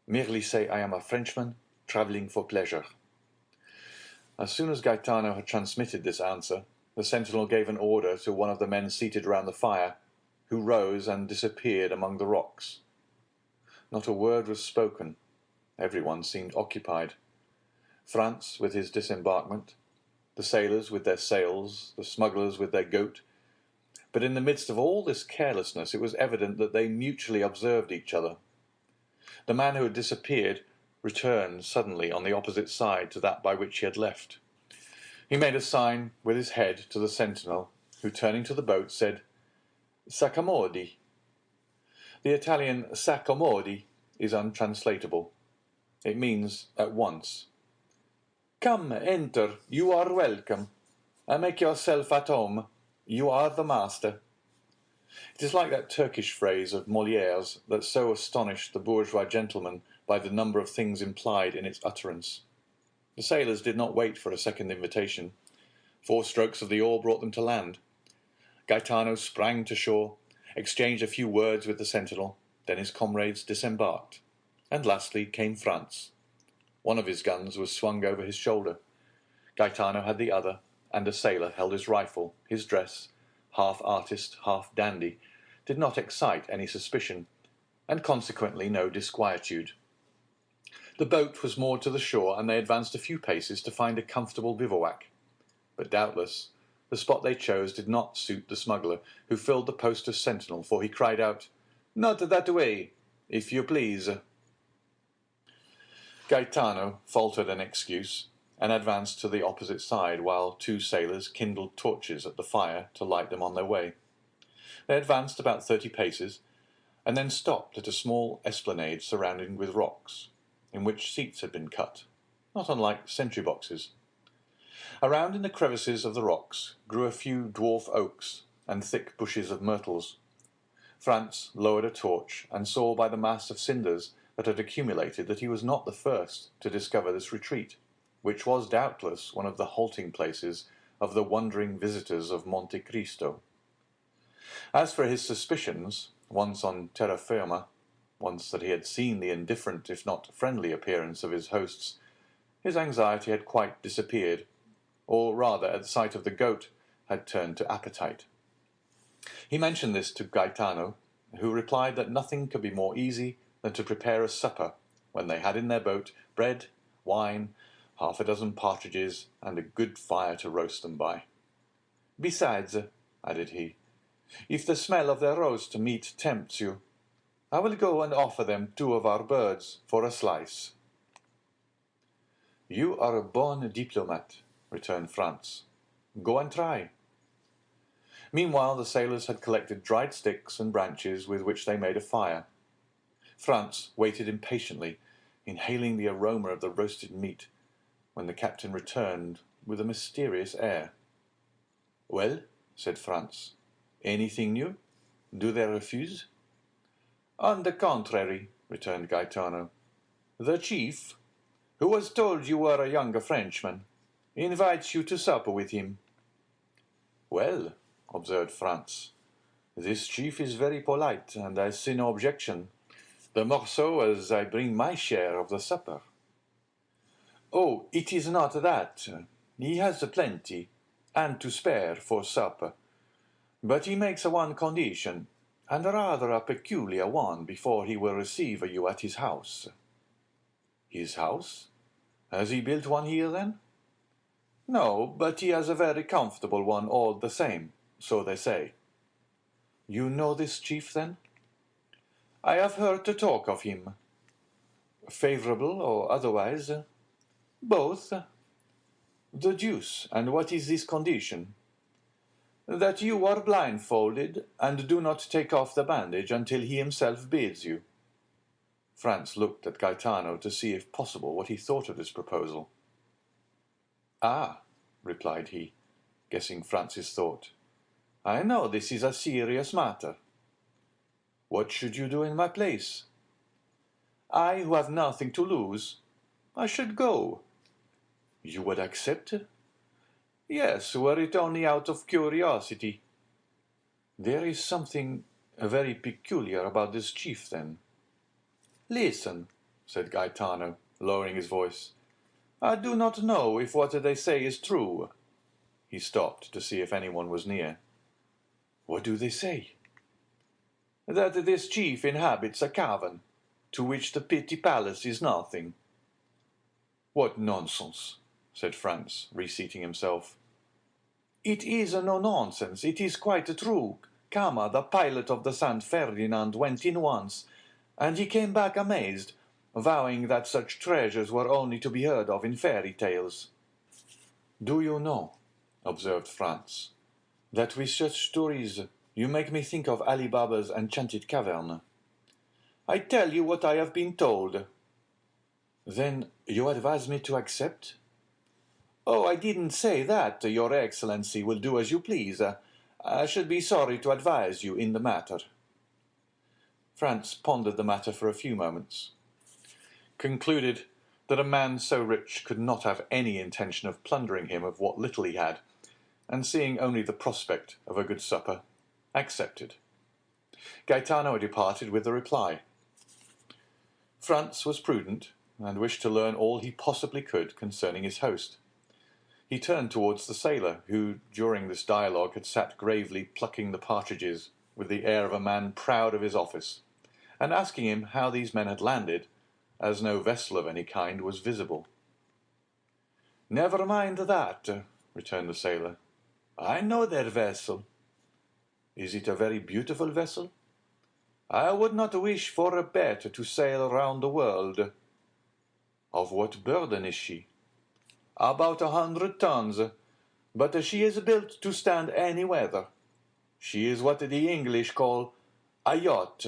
Merely say I am a Frenchman, travelling for pleasure." As soon as Gaetano had transmitted this answer, the sentinel gave an order to one of the men seated round the fire, who rose and disappeared among the rocks. Not a word was spoken. Everyone seemed occupied. Franz with his disembarkment, the sailors with their sails, the smugglers with their goat. But in the midst of all this carelessness, it was evident that they mutually observed each other. The man who had disappeared returned suddenly on the opposite side to that by which he had left. He made a sign with his head to the sentinel, who, turning to the boat, said, "S'accomodi." The Italian "s'accomodi" is untranslatable. It means at once. "Come, enter, you are welcome. Make yourself at home. You are the master." It is like that Turkish phrase of Molière's that so astonished the bourgeois gentleman by the number of things implied in its utterance. The sailors did not wait for a second invitation. 4 strokes of the oar brought them to land. Gaetano sprang to shore, exchanged a few words with the sentinel, then his comrades disembarked. And lastly came Franz. One of his guns was swung over his shoulder. Gaetano had the other, and a sailor held his rifle. His dress, half artist, half dandy, did not excite any suspicion, and consequently no disquietude. The boat was moored to the shore, and they advanced a few paces to find a comfortable bivouac. But doubtless the spot they chose did not suit the smuggler, who filled the post of sentinel, for he cried out, "Not that way, if you please." Gaetano faltered an excuse, and advanced to the opposite side, while 2 sailors kindled torches at the fire to light them on their way. They advanced about 30 paces, and then stopped at a small esplanade surrounded with rocks, in which seats had been cut, not unlike sentry boxes. Around in the crevices of the rocks grew a few dwarf oaks and thick bushes of myrtles. Franz lowered a torch, and saw by the mass of cinders that had accumulated that he was not the first to discover this retreat, which was doubtless one of the halting places of the wandering visitors of Monte Cristo. As for his suspicions, once on terra firma, once that he had seen the indifferent if not friendly appearance of his hosts, his anxiety had quite disappeared, or rather at the sight of the goat had turned to appetite. He mentioned this to Gaetano, who replied that nothing could be more easy than to prepare a supper when they had in their boat bread, wine, 6 partridges, and a good fire to roast them by. "Besides," added he, "if the smell of their roast meat tempts you, I will go and offer them 2 of our birds for a slice." "You are a bon diplomat," returned Franz. "Go and try." Meanwhile the sailors had collected dried sticks and branches with which they made a fire. Franz waited impatiently, inhaling the aroma of the roasted meat, when the captain returned with a mysterious air. "Well," said Franz, "anything new? Do they refuse?" "On the contrary," returned Gaetano, "the chief, who has told you were a younger Frenchman, invites you to supper with him." "Well," observed Franz, "this chief is very polite, and I see no objection, the more so as I bring my share of the supper." "Oh, it is not that. He has plenty, and to spare, for supper. But he makes one condition, and rather a peculiar one, before he will receive you at his house." "His house? Has he built one here, then?" "No, but he has a very comfortable one all the same, so they say." "You know this chief, then?" "I have heard to talk of him." "Favorable or otherwise?" "Both." "The deuce! And what is this condition?" "That you are blindfolded, and do not take off the bandage until he himself bids you." Franz looked at Gaetano to see if possible what he thought of this proposal. "Ah," replied he, guessing Franz's thought, "I know this is a serious matter." "What should you do in my place?" "I, who have nothing to lose, I should go." "You would accept?" "Yes, were it only out of curiosity." "There is something very peculiar about this chief, then." "Listen," said Gaetano, lowering his voice. "I do not know if what they say is true." He stopped to see if anyone was near. "What do they say?" "That this chief inhabits a cavern, to which the petty palace is nothing." "What nonsense!" said Franz, reseating himself. "It is no nonsense, it is quite true. Cama, the pilot of the San Ferdinand, went in once, and he came back amazed, vowing that such treasures were only to be heard of in fairy tales. Do you know, observed Franz, that with such stories you make me think of Ali Baba's enchanted cavern. I tell you what I have been told. Then you advise me to accept? Oh, I didn't say that, Your Excellency will do as you please. I should be sorry to advise you in the matter. Franz pondered the matter for a few moments, concluded that a man so rich could not have any intention of plundering him of what little he had, and seeing only the prospect of a good supper, accepted. Gaetano departed with the reply. Franz was prudent, and wished to learn all he possibly could concerning his host. He turned towards the sailor, who, during this dialogue, had sat gravely plucking the partridges with the air of a man proud of his office, and asking him how these men had landed, as no vessel of any kind was visible. "Never mind that," returned the sailor. "I know their vessel." "Is it a very beautiful vessel?" "I would not wish for a bet to sail round the world." "Of what burden is she?" "About 100 tons, but she is built to stand any weather. She is what the English call a yacht."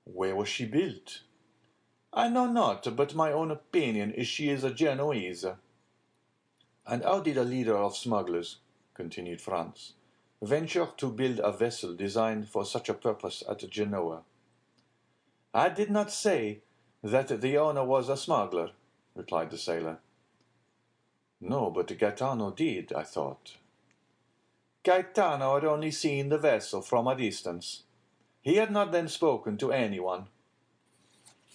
"Where was she built?" "I know not, but my own opinion is she is a Genoese." "And how did a leader of smugglers," continued Franz, "venture to build a vessel designed for such a purpose at Genoa?" "I did not say that the owner was a smuggler," replied the sailor. "No, but Gaetano did, I thought." "Gaetano had only seen the vessel from a distance. He had not then spoken to anyone."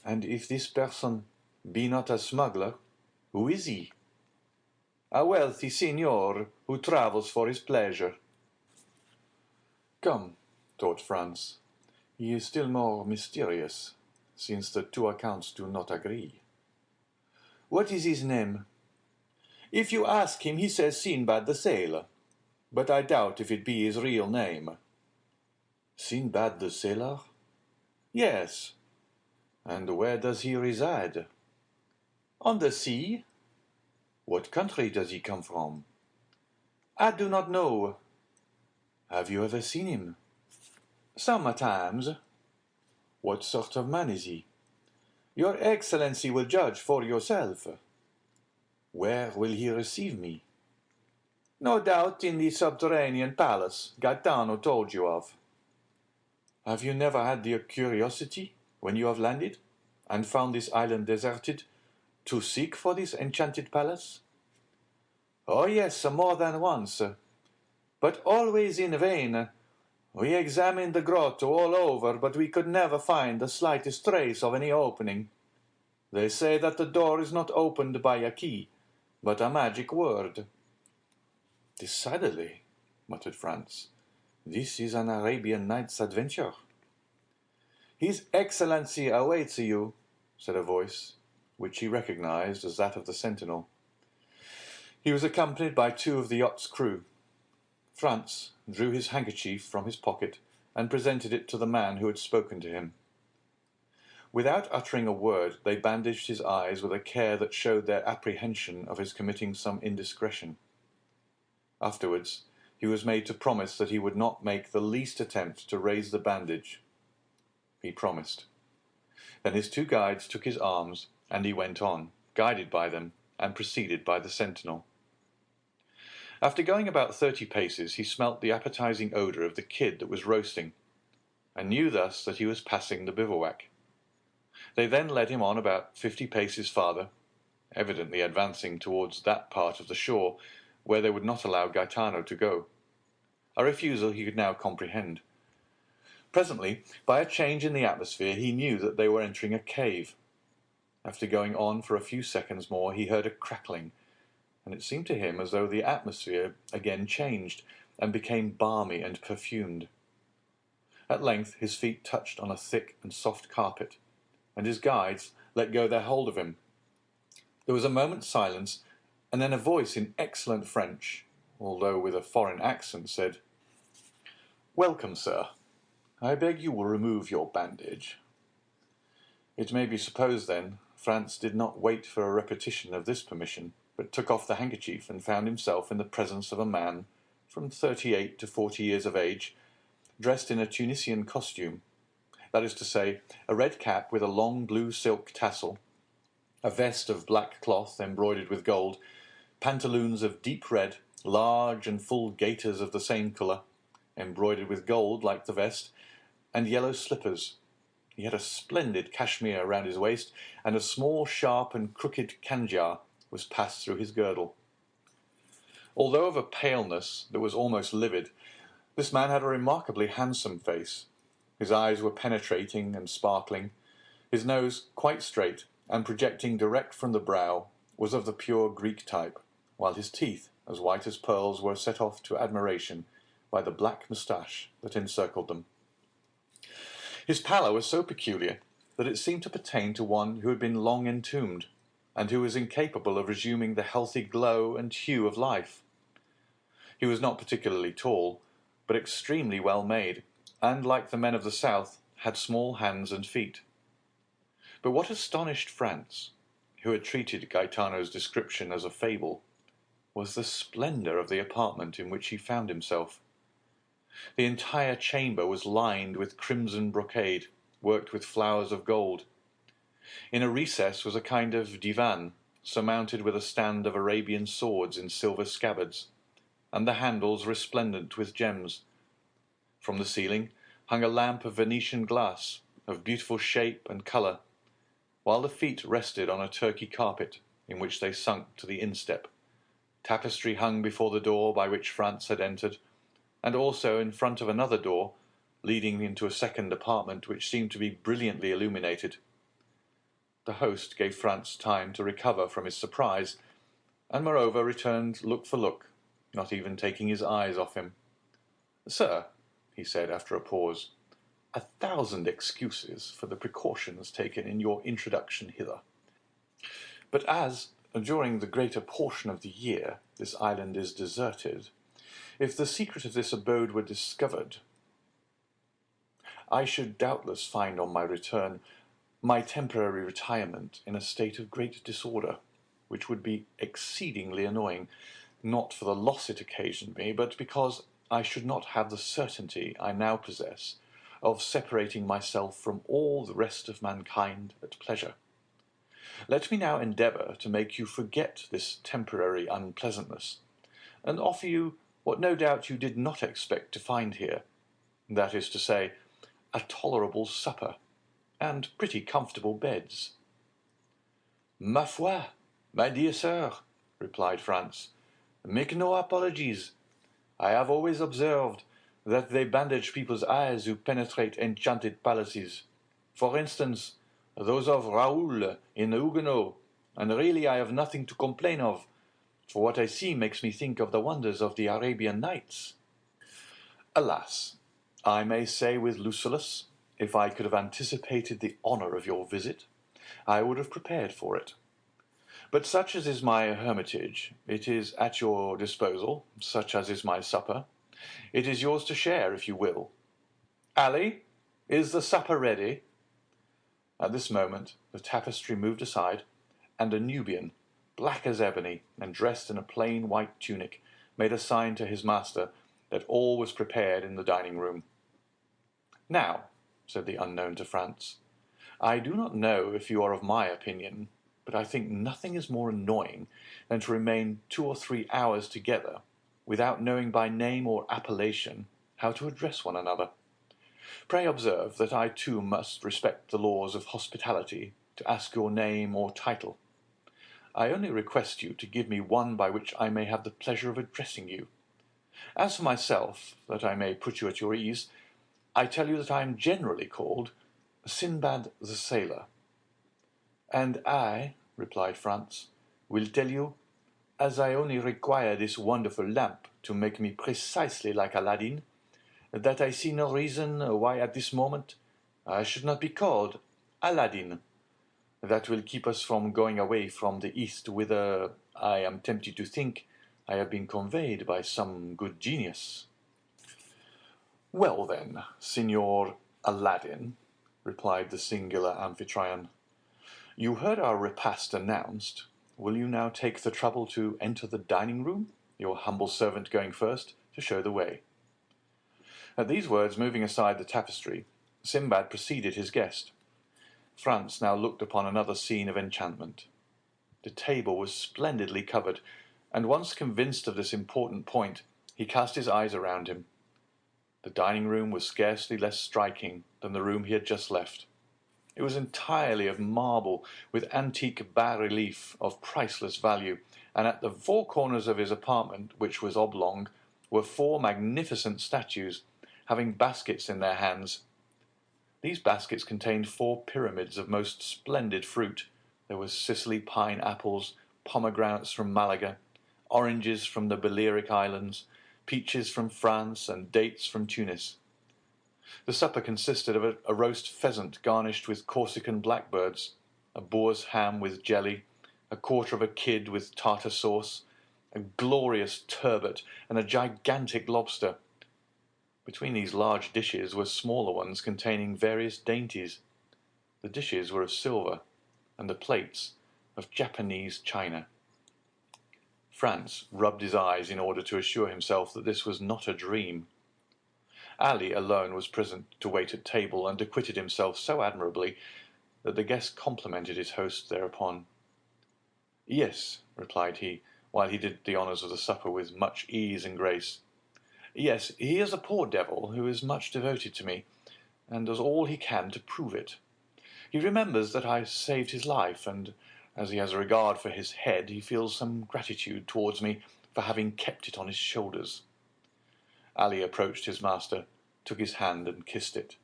"And if this person be not a smuggler, who is he?" "A wealthy signor who travels for his pleasure." "Come," thought Franz, "he is still more mysterious, since the two accounts do not agree. What is his name?" "If you ask him, he says Sinbad the Sailor, but I doubt if it be his real name." "Sinbad the Sailor?" "Yes." "And where does he reside?" "On the sea." "What country does he come from?" "I do not know." "Have you ever seen him?" "Sometimes." "What sort of man is he?" "Your Excellency will judge for yourself." "Where will he receive me?" "No doubt in the subterranean palace Gaetano told you of." "Have you never had the curiosity, when you have landed, and found this island deserted, to seek for this enchanted palace?" "Oh yes, more than once, but always in vain. We examined the grotto all over, but we could never find the slightest trace of any opening. They say that the door is not opened by a key, but a magic word." "Decidedly," muttered Franz, "this is an Arabian Nights adventure." "His Excellency awaits you," said a voice, which he recognized as that of the sentinel. He was accompanied by two of the yacht's crew. Franz drew his handkerchief from his pocket and presented it to the man who had spoken to him. Without uttering a word, they bandaged his eyes with a care that showed their apprehension of his committing some indiscretion. Afterwards, he was made to promise that he would not make the least attempt to raise the bandage. He promised. Then his two guides took his arms, and he went on, guided by them, and preceded by the sentinel. After going about 30 paces, he smelt the appetizing odour of the kid that was roasting, and knew thus that he was passing the bivouac. They then led him on about 50 paces farther, evidently advancing towards that part of the shore where they would not allow Gaetano to go, a refusal he could now comprehend. Presently, by a change in the atmosphere, he knew that they were entering a cave. After going on for a few seconds more, he heard a crackling, and it seemed to him as though the atmosphere again changed and became balmy and perfumed. At length his feet touched on a thick and soft carpet, and his guides let go their hold of him. There was a moment's silence, and then a voice in excellent French, although with a foreign accent, said, "Welcome, sir. I beg you will remove your bandage." It may be supposed, then, Franz did not wait for a repetition of this permission, but took off the handkerchief and found himself in the presence of a man from 38 to 40 years of age, dressed in a Tunisian costume, that is to say, a red cap with a long blue silk tassel, a vest of black cloth embroidered with gold, pantaloons of deep red, large and full gaiters of the same colour, embroidered with gold like the vest, and yellow slippers. He had a splendid cashmere round his waist, and a small, sharp and crooked khanjar was passed through his girdle. Although of a paleness that was almost livid, this man had a remarkably handsome face. His eyes were penetrating and sparkling. His nose, quite straight and projecting direct from the brow, was of the pure Greek type, while his teeth, as white as pearls, were set off to admiration by the black moustache that encircled them. His pallor was so peculiar that it seemed to pertain to one who had been long entombed, and who was incapable of resuming the healthy glow and hue of life. He was not particularly tall, but extremely well made, and, like the men of the south, had small hands and feet. But what astonished Franz, who had treated Gaetano's description as a fable, was the splendour of the apartment in which he found himself. The entire chamber was lined with crimson brocade, worked with flowers of gold. In a recess was a kind of divan, surmounted with a stand of Arabian swords in silver scabbards, and the handles resplendent with gems. From the ceiling hung a lamp of Venetian glass, of beautiful shape and colour, while the feet rested on a Turkey carpet, in which they sunk to the instep. Tapestry hung before the door by which Franz had entered, and also in front of another door, leading into a second apartment which seemed to be brilliantly illuminated. The host gave Franz time to recover from his surprise, and moreover returned look for look, not even taking his eyes off him. "Sir," he said after a pause, "a thousand excuses for the precautions taken in your introduction hither. But as, during the greater portion of the year, this island is deserted, if the secret of this abode were discovered, I should doubtless find on my return my temporary retirement in a state of great disorder, which would be exceedingly annoying, not for the loss it occasioned me, but because I should not have the certainty I now possess of separating myself from all the rest of mankind at pleasure. Let me now endeavour to make you forget this temporary unpleasantness, and offer you what no doubt you did not expect to find here, that is to say, a tolerable supper, and pretty comfortable beds." "Ma foi, my dear sir," replied Franz, "make no apologies. I have always observed that they bandage people's eyes who penetrate enchanted palaces. For instance, those of Raoul in the Huguenot, and really I have nothing to complain of, for what I see makes me think of the wonders of the Arabian Nights." "Alas, I may say with Lucullus, if I could have anticipated the honour of your visit, I would have prepared for it. But such as is my hermitage, it is at your disposal, such as is my supper. It is yours to share, if you will. Ali, is the supper ready?" At this moment the tapestry moved aside, and a Nubian, black as ebony, and dressed in a plain white tunic, made a sign to his master that all was prepared in the dining-room. "Now," said the unknown to Franz, "I do not know if you are of my opinion, but I think nothing is more annoying than to remain 2 or 3 hours together without knowing by name or appellation how to address one another. Pray observe that I too must respect the laws of hospitality to ask your name or title. I only request you to give me one by which I may have the pleasure of addressing you. As for myself, that I may put you at your ease, I tell you that I am generally called Sinbad the Sailor." "And I," replied Franz, "will tell you, as I only require this wonderful lamp to make me precisely like Aladdin, that I see no reason why at this moment I should not be called Aladdin. That will keep us from going away from the East, whither I am tempted to think I have been conveyed by some good genius." "Well then, Signor Aladdin, replied the singular amphitryon. "You heard our repast announced. Will you now take the trouble to enter the dining room, your humble servant going first, to show the way?" At these words, moving aside the tapestry, Sinbad preceded his guest. Franz now looked upon another scene of enchantment. The table was splendidly covered, and once convinced of this important point, he cast his eyes around him. The dining room was scarcely less striking than the room he had just left. It was entirely of marble, with antique bas-relief of priceless value, and at the four corners of his apartment, which was oblong, were four magnificent statues, having baskets in their hands. These baskets contained four pyramids of most splendid fruit. There was Sicily pine apples, pomegranates from Malaga, oranges from the Balearic Islands, peaches from France, and dates from Tunis. The supper consisted of a roast pheasant garnished with Corsican blackbirds, a boar's ham with jelly, a quarter of a kid with tartar sauce, a glorious turbot, and a gigantic lobster. Between these large dishes were smaller ones containing various dainties. The dishes were of silver, and the plates of Japanese china. Franz rubbed his eyes in order to assure himself that this was not a dream. Ali alone was present to wait at table, and acquitted himself so admirably that the guest complimented his host thereupon. "Yes," replied he, while he did the honours of the supper with much ease and grace. "Yes, he is a poor devil who is much devoted to me, and does all he can to prove it. He remembers that I saved his life, and as he has a regard for his head, he feels some gratitude towards me for having kept it on his shoulders." Ali approached his master, took his hand, and kissed it.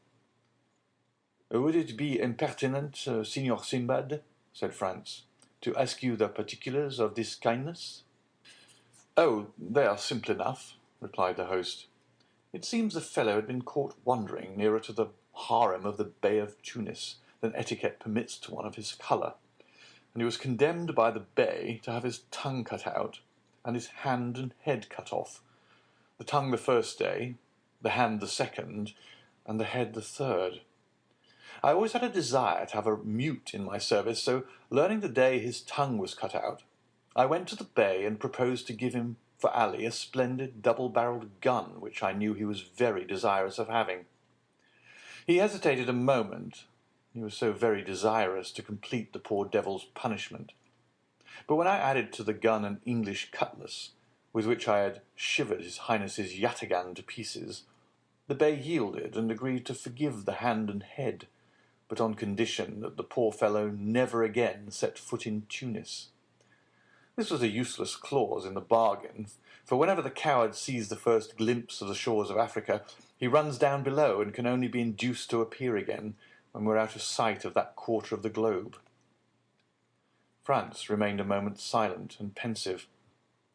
"Would it be impertinent, Signor Sinbad," said Franz, "to ask you the particulars of this kindness?" "Oh, they are simple enough," replied the host. "It seems the fellow had been caught wandering nearer to the harem of the Bey of Tunis than etiquette permits to one of his colour, and he was condemned by the Bey to have his tongue cut out and his hand and head cut off. The tongue the first day, the hand the second, and the head the third. I always had a desire to have a mute in my service, so learning the day his tongue was cut out, I went to the Bey and proposed to give him for Ali a splendid double-barreled gun, which I knew he was very desirous of having. He hesitated a moment, he was so very desirous to complete the poor devil's punishment. But when I added to the gun an English cutlass, with which I had shivered his Highness's yataghan to pieces, the Bey yielded and agreed to forgive the hand and head, but on condition that the poor fellow never again set foot in Tunis. This was a useless clause in the bargain, for whenever the coward sees the first glimpse of the shores of Africa, he runs down below and can only be induced to appear again when we're out of sight of that quarter of the globe. Franz remained a moment silent and pensive,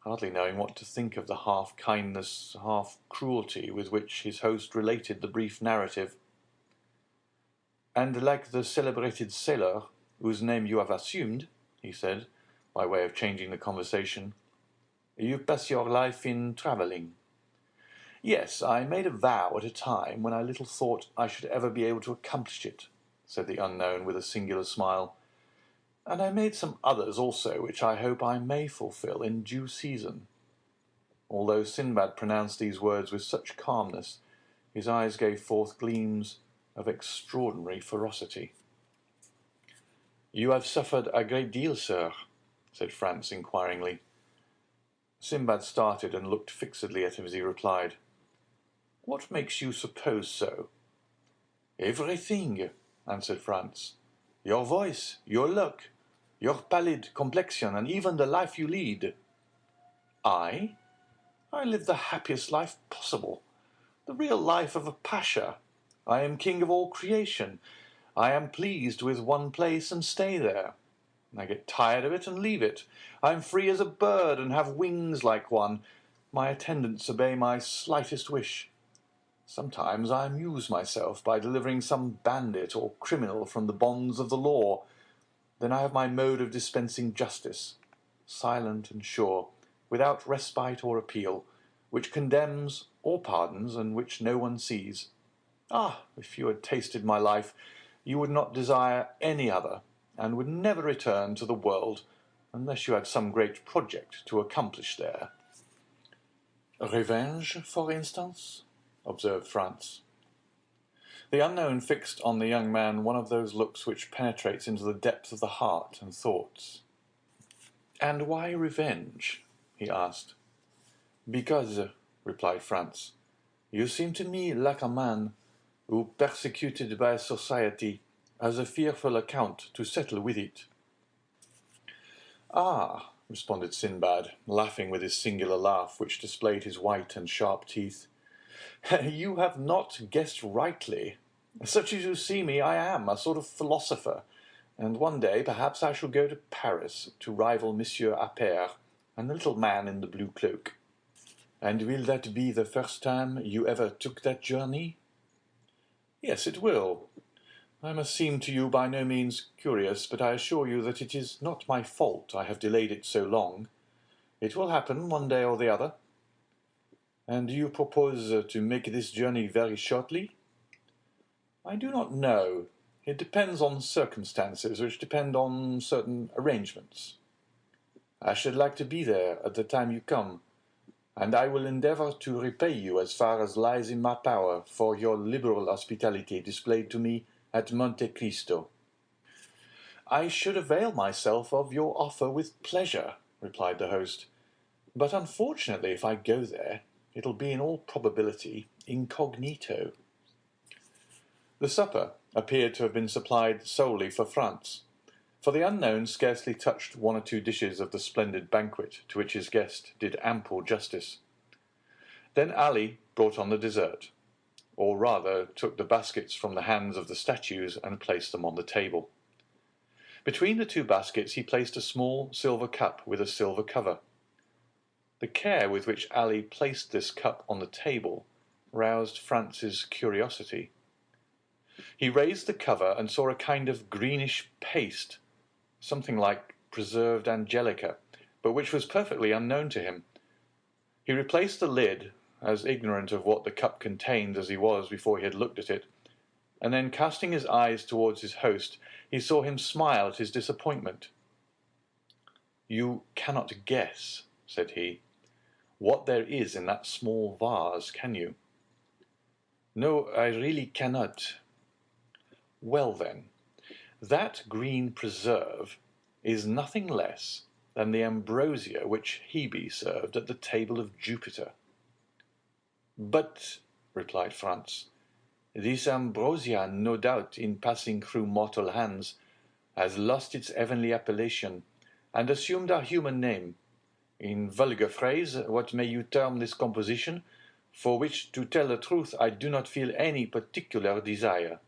hardly knowing what to think of the half-kindness, half-cruelty with which his host related the brief narrative. "And like the celebrated sailor whose name you have assumed," he said, by way of changing the conversation, "you pass your life in travelling." "Yes, I made a vow at a time when I little thought I should ever be able to accomplish it," said the unknown with a singular smile. "And I made some others also which I hope I may fulfil in due season." Although Sinbad pronounced these words with such calmness, his eyes gave forth gleams of extraordinary ferocity. "You have suffered a great deal, sir?" said Franz inquiringly. Sinbad started and looked fixedly at him as he replied, "What makes you suppose so?" "Everything," answered Franz. "Your voice, your look, your pallid complexion, and even the life you lead." "I? I live the happiest life possible, the real life of a pasha. I am king of all creation. I am pleased with one place and stay there. I get tired of it and leave it. I am free as a bird and have wings like one. My attendants obey my slightest wish. Sometimes I amuse myself by delivering some bandit or criminal from the bonds of the law. Then I have my mode of dispensing justice, silent and sure, without respite or appeal, which condemns or pardons, and which no one sees. Ah, if you had tasted my life, you would not desire any other, and would never return to the world unless you had some great project to accomplish there." "Revenge, for instance?" observed Franz. The unknown fixed on the young man one of those looks which penetrates into the depth of the heart and thoughts. "And why revenge?" he asked. "Because," replied Franz, "you seem to me like a man who, persecuted by society, has a fearful account to settle with it." "Ah," responded Sinbad, laughing with his singular laugh, which displayed his white and sharp teeth, "you have not guessed rightly. Such as you see me, I am a sort of philosopher, and one day perhaps I shall go to Paris to rival Monsieur Appert and the little man in the blue cloak." "And will that be the first time you ever took that journey?" "Yes, it will. I must seem to you by no means curious, but I assure you that it is not my fault I have delayed it so long. It will happen one day or the other." "And do you propose to make this journey very shortly?" "I do not know. It depends on circumstances, which depend on certain arrangements." "I should like to be there at the time you come, and I will endeavor to repay you as far as lies in my power for your liberal hospitality displayed to me at Monte Cristo." "I should avail myself of your offer with pleasure," replied the host. "But unfortunately, if I go there, it'll be in all probability incognito." The supper appeared to have been supplied solely for Franz, for the unknown scarcely touched one or two dishes of the splendid banquet to which his guest did ample justice. Then Ali brought on the dessert, or rather took the baskets from the hands of the statues and placed them on the table. Between the two baskets he placed a small silver cup with a silver cover. The care with which Ali placed this cup on the table roused Franz's curiosity. He raised the cover and saw a kind of greenish paste, something like preserved angelica, but which was perfectly unknown to him. He replaced the lid, as ignorant of what the cup contained as he was before he had looked at it, and then casting his eyes towards his host, he saw him smile at his disappointment. "You cannot guess," said he, "what there is in that small vase, can you?" "No, I really cannot." "Well then, that green preserve is nothing less than the ambrosia which Hebe served at the table of Jupiter." "But," replied Franz, "this ambrosia, no doubt, in passing through mortal hands, has lost its heavenly appellation, and assumed a human name. In vulgar phrase, what may you term this composition, for which, to tell the truth, I do not feel any particular desire."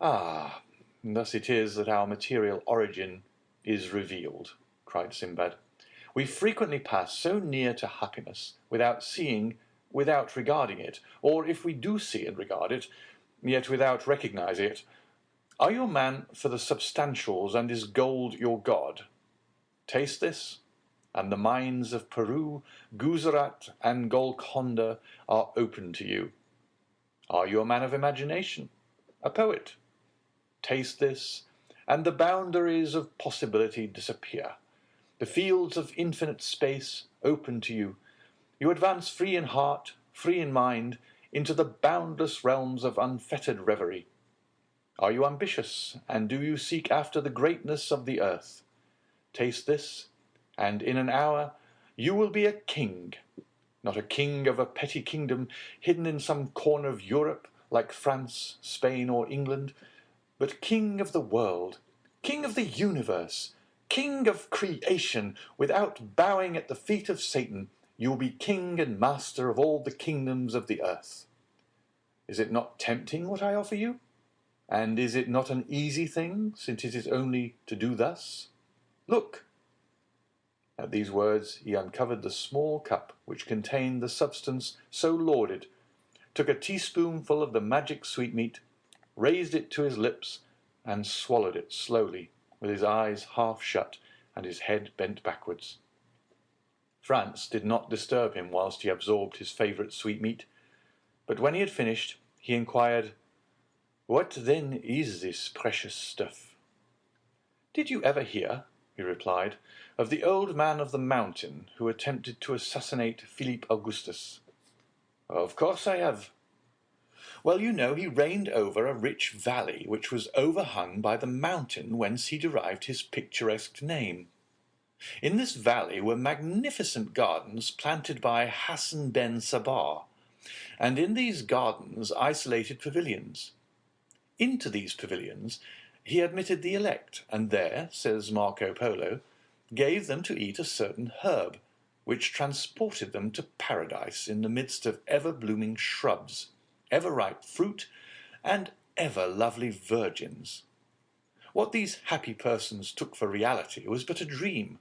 "Ah, thus it is that our material origin is revealed," cried Sinbad. "We frequently pass so near to happiness, without seeing, without regarding it, or if we do see and regard it, yet without recognizing it. Are you a man for the substantials, and is gold your god? Taste this, and the mines of Peru, Guzerat, and Golconda are open to you. Are you a man of imagination, a poet? Taste this, and the boundaries of possibility disappear. The fields of infinite space open to you. You advance free in heart, free in mind, into the boundless realms of unfettered reverie. Are you ambitious, and do you seek after the greatness of the earth? Taste this, and in an hour you will be a king, not a king of a petty kingdom hidden in some corner of Europe like France, Spain, or England, but king of the world, king of the universe, king of creation. Without bowing at the feet of Satan, you will be king and master of all the kingdoms of the earth. Is it not tempting what I offer you? And is it not an easy thing, since it is only to do thus? Look!" At these words he uncovered the small cup which contained the substance so lauded, took a teaspoonful of the magic sweetmeat, raised it to his lips, and swallowed it slowly, with his eyes half shut and his head bent backwards. Franz did not disturb him whilst he absorbed his favourite sweetmeat, but when he had finished, he inquired, "What then is this precious stuff?" "Did you ever hear," he replied, "of the old man of the mountain who attempted to assassinate Philippe Augustus?" "Of course I have." "Well, you know he reigned over a rich valley which was overhung by the mountain whence he derived his picturesque name. In this valley were magnificent gardens planted by Hassan ben Sabah, and in these gardens isolated pavilions. Into these pavilions he admitted the elect, and there, says Marco Polo, gave them to eat a certain herb, which transported them to paradise in the midst of ever-blooming shrubs, ever-ripe fruit, and ever-lovely virgins. What these happy persons took for reality was but a dream.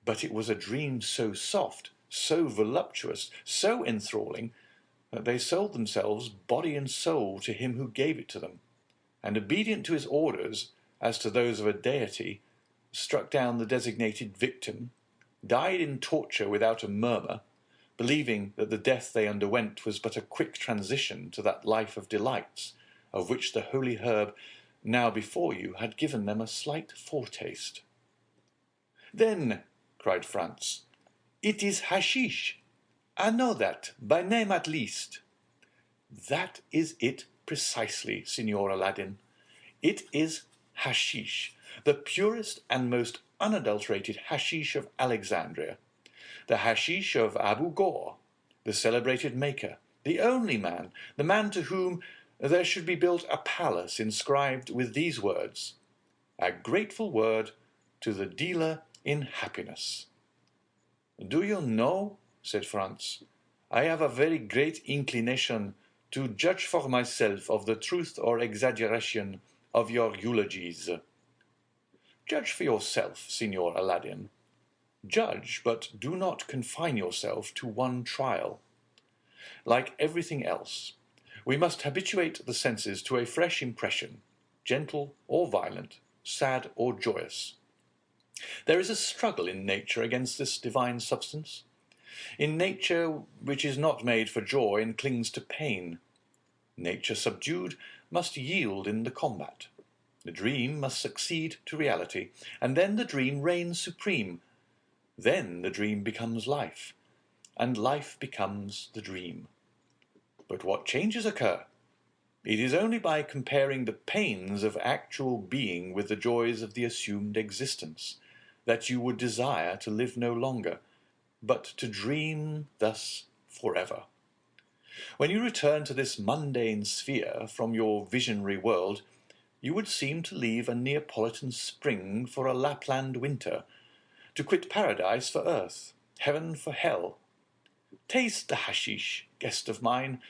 But it was a dream so soft, so voluptuous, so enthralling, that they sold themselves body and soul to him who gave it to them, and obedient to his orders, as to those of a deity, struck down the designated victim, died in torture without a murmur, believing that the death they underwent was but a quick transition to that life of delights, of which the holy herb now before you had given them a slight foretaste. "Then," cried Franz, "it is hashish. I know that, by name at least." "That is it precisely, Signor Aladdin. It is hashish, the purest and most unadulterated hashish of Alexandria, the hashish of Abu Ghor, the celebrated maker, the only man, the man to whom there should be built a palace inscribed with these words, 'A grateful word to the dealer in happiness.'" "Do you know," said Franz, "I have a very great inclination to judge for myself of the truth or exaggeration of your eulogies." "Judge for yourself, Signor Aladdin. Judge, but do not confine yourself to one trial. Like everything else, we must habituate the senses to a fresh impression, gentle or violent, sad or joyous. There is a struggle in nature against this divine substance. In nature, which is not made for joy and clings to pain. Nature subdued must yield in the combat. The dream must succeed to reality, and then the dream reigns supreme. Then the dream becomes life, and life becomes the dream. But what changes occur? It is only by comparing the pains of actual being with the joys of the assumed existence that you would desire to live no longer, but to dream thus forever. When you return to this mundane sphere from your visionary world, you would seem to leave a Neapolitan spring for a Lapland winter, to quit paradise for earth, heaven for hell. Taste the hashish, guest of mine,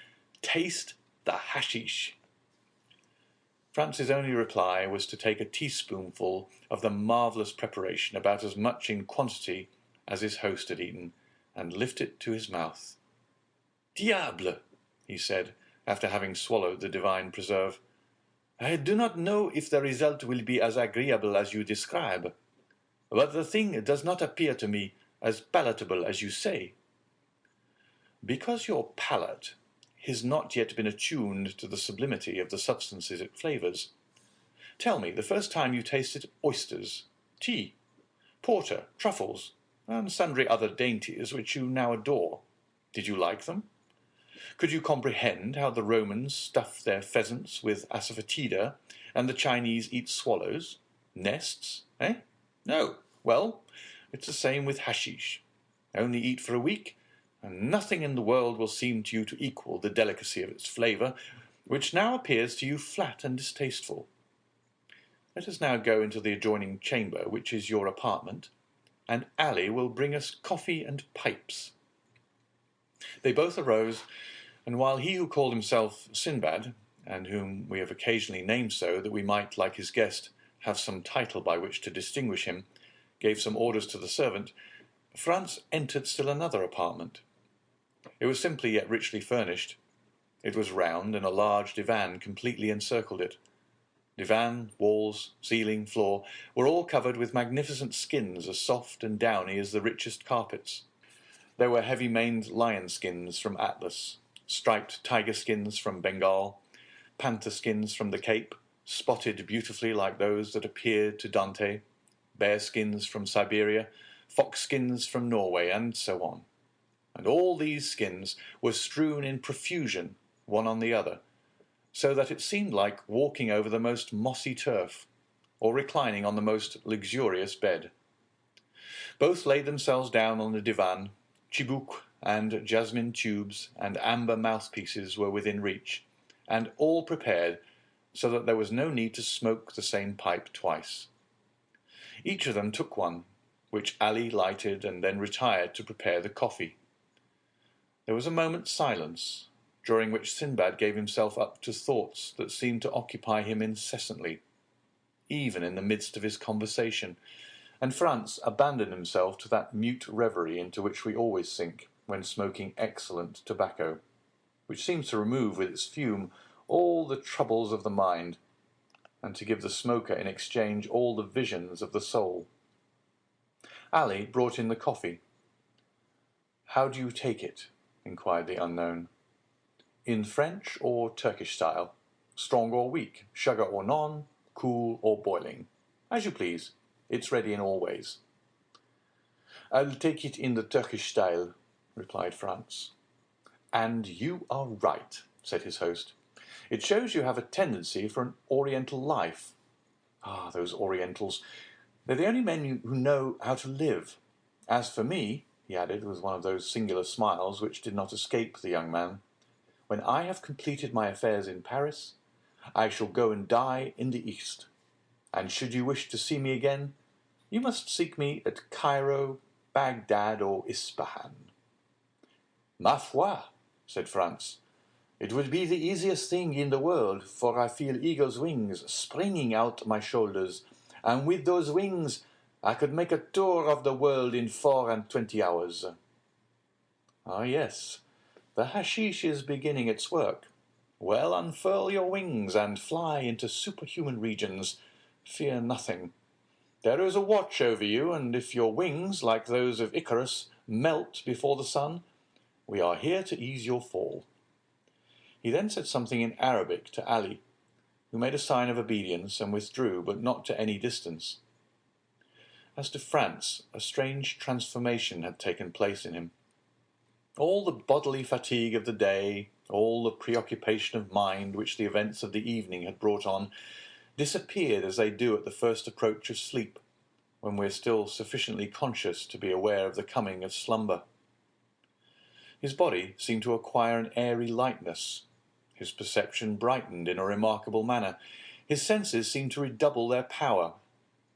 taste the hashish." Franz's only reply was to take a teaspoonful of the marvellous preparation, about as much in quantity as his host had eaten, and lift it to his mouth. "Diable!" he said, after having swallowed the divine preserve. "I do not know if the result will be as agreeable as you describe, but the thing does not appear to me as palatable as you say." "Because your palate has not yet been attuned to the sublimity of the substances it flavours. Tell me, the first time you tasted oysters, tea, porter, truffles, and sundry other dainties which you now adore, did you like them? Could you comprehend how the Romans stuff their pheasants with asafoetida, and the Chinese eat swallows? Nests, eh? No. Well, it's the same with hashish. Only eat for a week, and nothing in the world will seem to you to equal the delicacy of its flavour, which now appears to you flat and distasteful. Let us now go into the adjoining chamber, which is your apartment, and Ali will bring us coffee and pipes." They both arose, and while he who called himself Sinbad, and whom we have occasionally named so, that we might, like his guest, have some title by which to distinguish him, gave some orders to the servant, Franz entered still another apartment. It was simply yet richly furnished. It was round, and a large divan completely encircled it. Divan, walls, ceiling, floor, were all covered with magnificent skins as soft and downy as the richest carpets. There were heavy-maned lion skins from Atlas, striped tiger skins from Bengal, panther skins from the Cape, spotted beautifully like those that appeared to Dante, bear skins from Siberia, fox skins from Norway, and so on. And all these skins were strewn in profusion, one on the other, so that it seemed like walking over the most mossy turf, or reclining on the most luxurious bed. Both laid themselves down on the divan. Chibouk and jasmine tubes and amber mouthpieces were within reach, and all prepared so that there was no need to smoke the same pipe twice. Each of them took one, which Ali lighted and then retired to prepare the coffee. There was a moment's silence, during which Sinbad gave himself up to thoughts that seemed to occupy him incessantly, even in the midst of his conversation, and Franz abandoned himself to that mute reverie into which we always sink when smoking excellent tobacco, which seems to remove with its fume all the troubles of the mind, and to give the smoker in exchange all the visions of the soul. Ali brought in the coffee. "How do you take it?" inquired the unknown. "In French or Turkish style? Strong or weak? Sugar or none? Cool or boiling? As you please. It's ready in all ways." "I'll take it in the Turkish style," replied Franz. "And you are right," said his host. "It shows you have a tendency for an Oriental life. Ah, those Orientals! They're the only men who know how to live. As for me," he added, with one of those singular smiles which did not escape the young man, "when I have completed my affairs in Paris, I shall go and die in the East. And should you wish to see me again, you must seek me at Cairo, Baghdad, or Ispahan." "Ma foi," said Franz, "it would be the easiest thing in the world, for I feel eagle's wings springing out my shoulders, and with those wings I could make a tour of the world in 24 hours. "Ah, yes, the hashish is beginning its work. Well, unfurl your wings and fly into superhuman regions. Fear nothing. There is a watch over you, and if your wings, like those of Icarus, melt before the sun, we are here to ease your fall." He then said something in Arabic to Ali, who made a sign of obedience and withdrew, but not to any distance. As to Franz, a strange transformation had taken place in him. All the bodily fatigue of the day, all the preoccupation of mind which the events of the evening had brought on, disappeared as they do at the first approach of sleep, when we are still sufficiently conscious to be aware of the coming of slumber. His body seemed to acquire an airy lightness. His perception brightened in a remarkable manner. His senses seemed to redouble their power.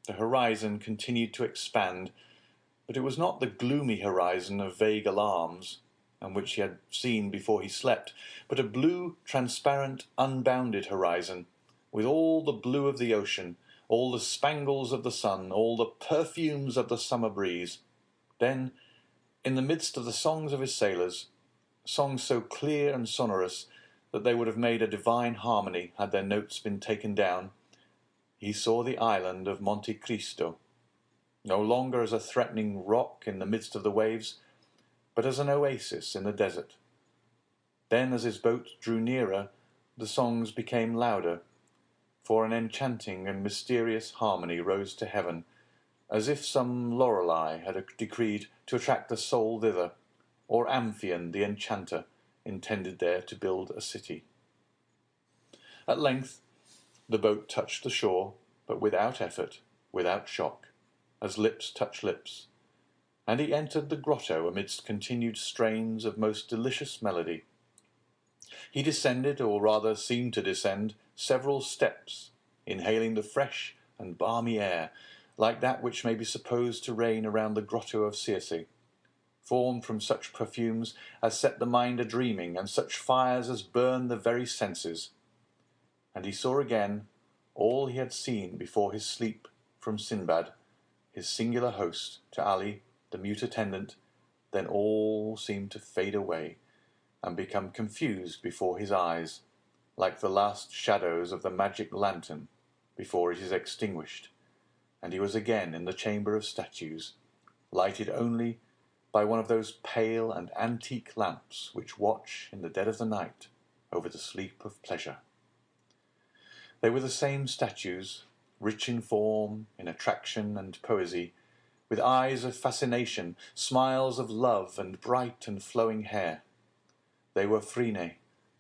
The horizon continued to expand, but it was not the gloomy horizon of vague alarms, and which he had seen before he slept, but a blue, transparent, unbounded horizon, with all the blue of the ocean, all the spangles of the sun, all the perfumes of the summer breeze. Then, in the midst of the songs of his sailors, songs so clear and sonorous that they would have made a divine harmony had their notes been taken down, he saw the island of Monte Cristo, no longer as a threatening rock in the midst of the waves, but as an oasis in the desert. Then, as his boat drew nearer, the songs became louder, for an enchanting and mysterious harmony rose to heaven, as if some Lorelei had decreed to attract the soul thither, or Amphion the enchanter intended there to build a city. At length the boat touched the shore, but without effort, without shock, as lips touch lips, and he entered the grotto amidst continued strains of most delicious melody. He descended, or rather seemed to descend, several steps, inhaling the fresh and balmy air, like that which may be supposed to reign around the grotto of Circe, formed from such perfumes as set the mind a-dreaming, and such fires as burn the very senses. And he saw again all he had seen before his sleep from Sinbad, his singular host, to Ali, the mute attendant. Then all seemed to fade away, and become confused before his eyes, like the last shadows of the magic lantern before it is extinguished, and he was again in the chamber of statues, lighted only by one of those pale and antique lamps which watch in the dead of the night over the sleep of pleasure. They were the same statues, rich in form, in attraction and poesy, with eyes of fascination, smiles of love, and bright and flowing hair. They were Phryne,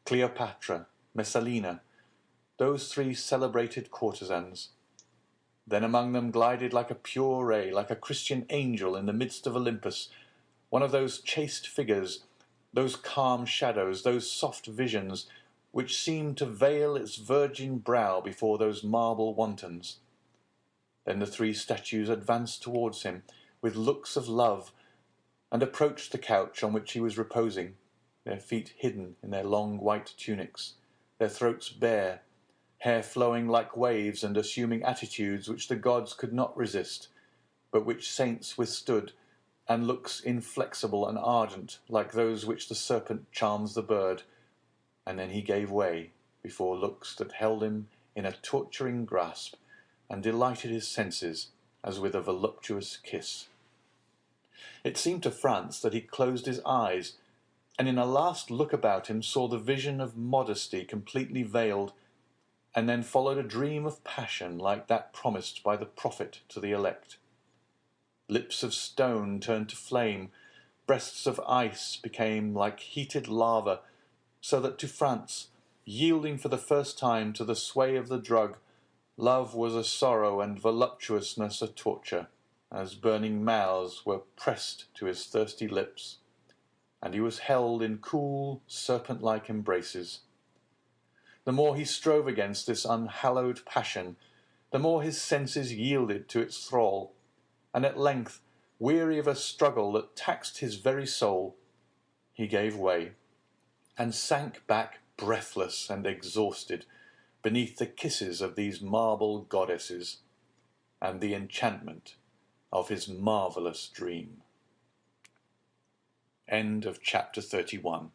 Cleopatra, Messalina, those three celebrated courtesans. Then among them glided like a pure ray, like a Christian angel in the midst of Olympus, one of those chaste figures, those calm shadows, those soft visions, which seemed to veil its virgin brow before those marble wantons. Then the three statues advanced towards him with looks of love, and approached the couch on which he was reposing, their feet hidden in their long white tunics, their throats bare, hair flowing like waves and assuming attitudes which the gods could not resist, but which saints withstood, and looks inflexible and ardent like those which the serpent charms the bird. And then he gave way before looks that held him in a torturing grasp and delighted his senses as with a voluptuous kiss. It seemed to Franz that he closed his eyes, and in a last look about him saw the vision of modesty completely veiled, and then followed a dream of passion like that promised by the prophet to the elect. Lips of stone turned to flame, breasts of ice became like heated lava, so that to Franz, yielding for the first time to the sway of the drug, love was a sorrow and voluptuousness a torture, as burning mouths were pressed to his thirsty lips, and he was held in cool, serpent-like embraces. The more he strove against this unhallowed passion, the more his senses yielded to its thrall, and at length, weary of a struggle that taxed his very soul, he gave way, and sank back breathless and exhausted beneath the kisses of these marble goddesses and the enchantment of his marvellous dream. End of chapter 31.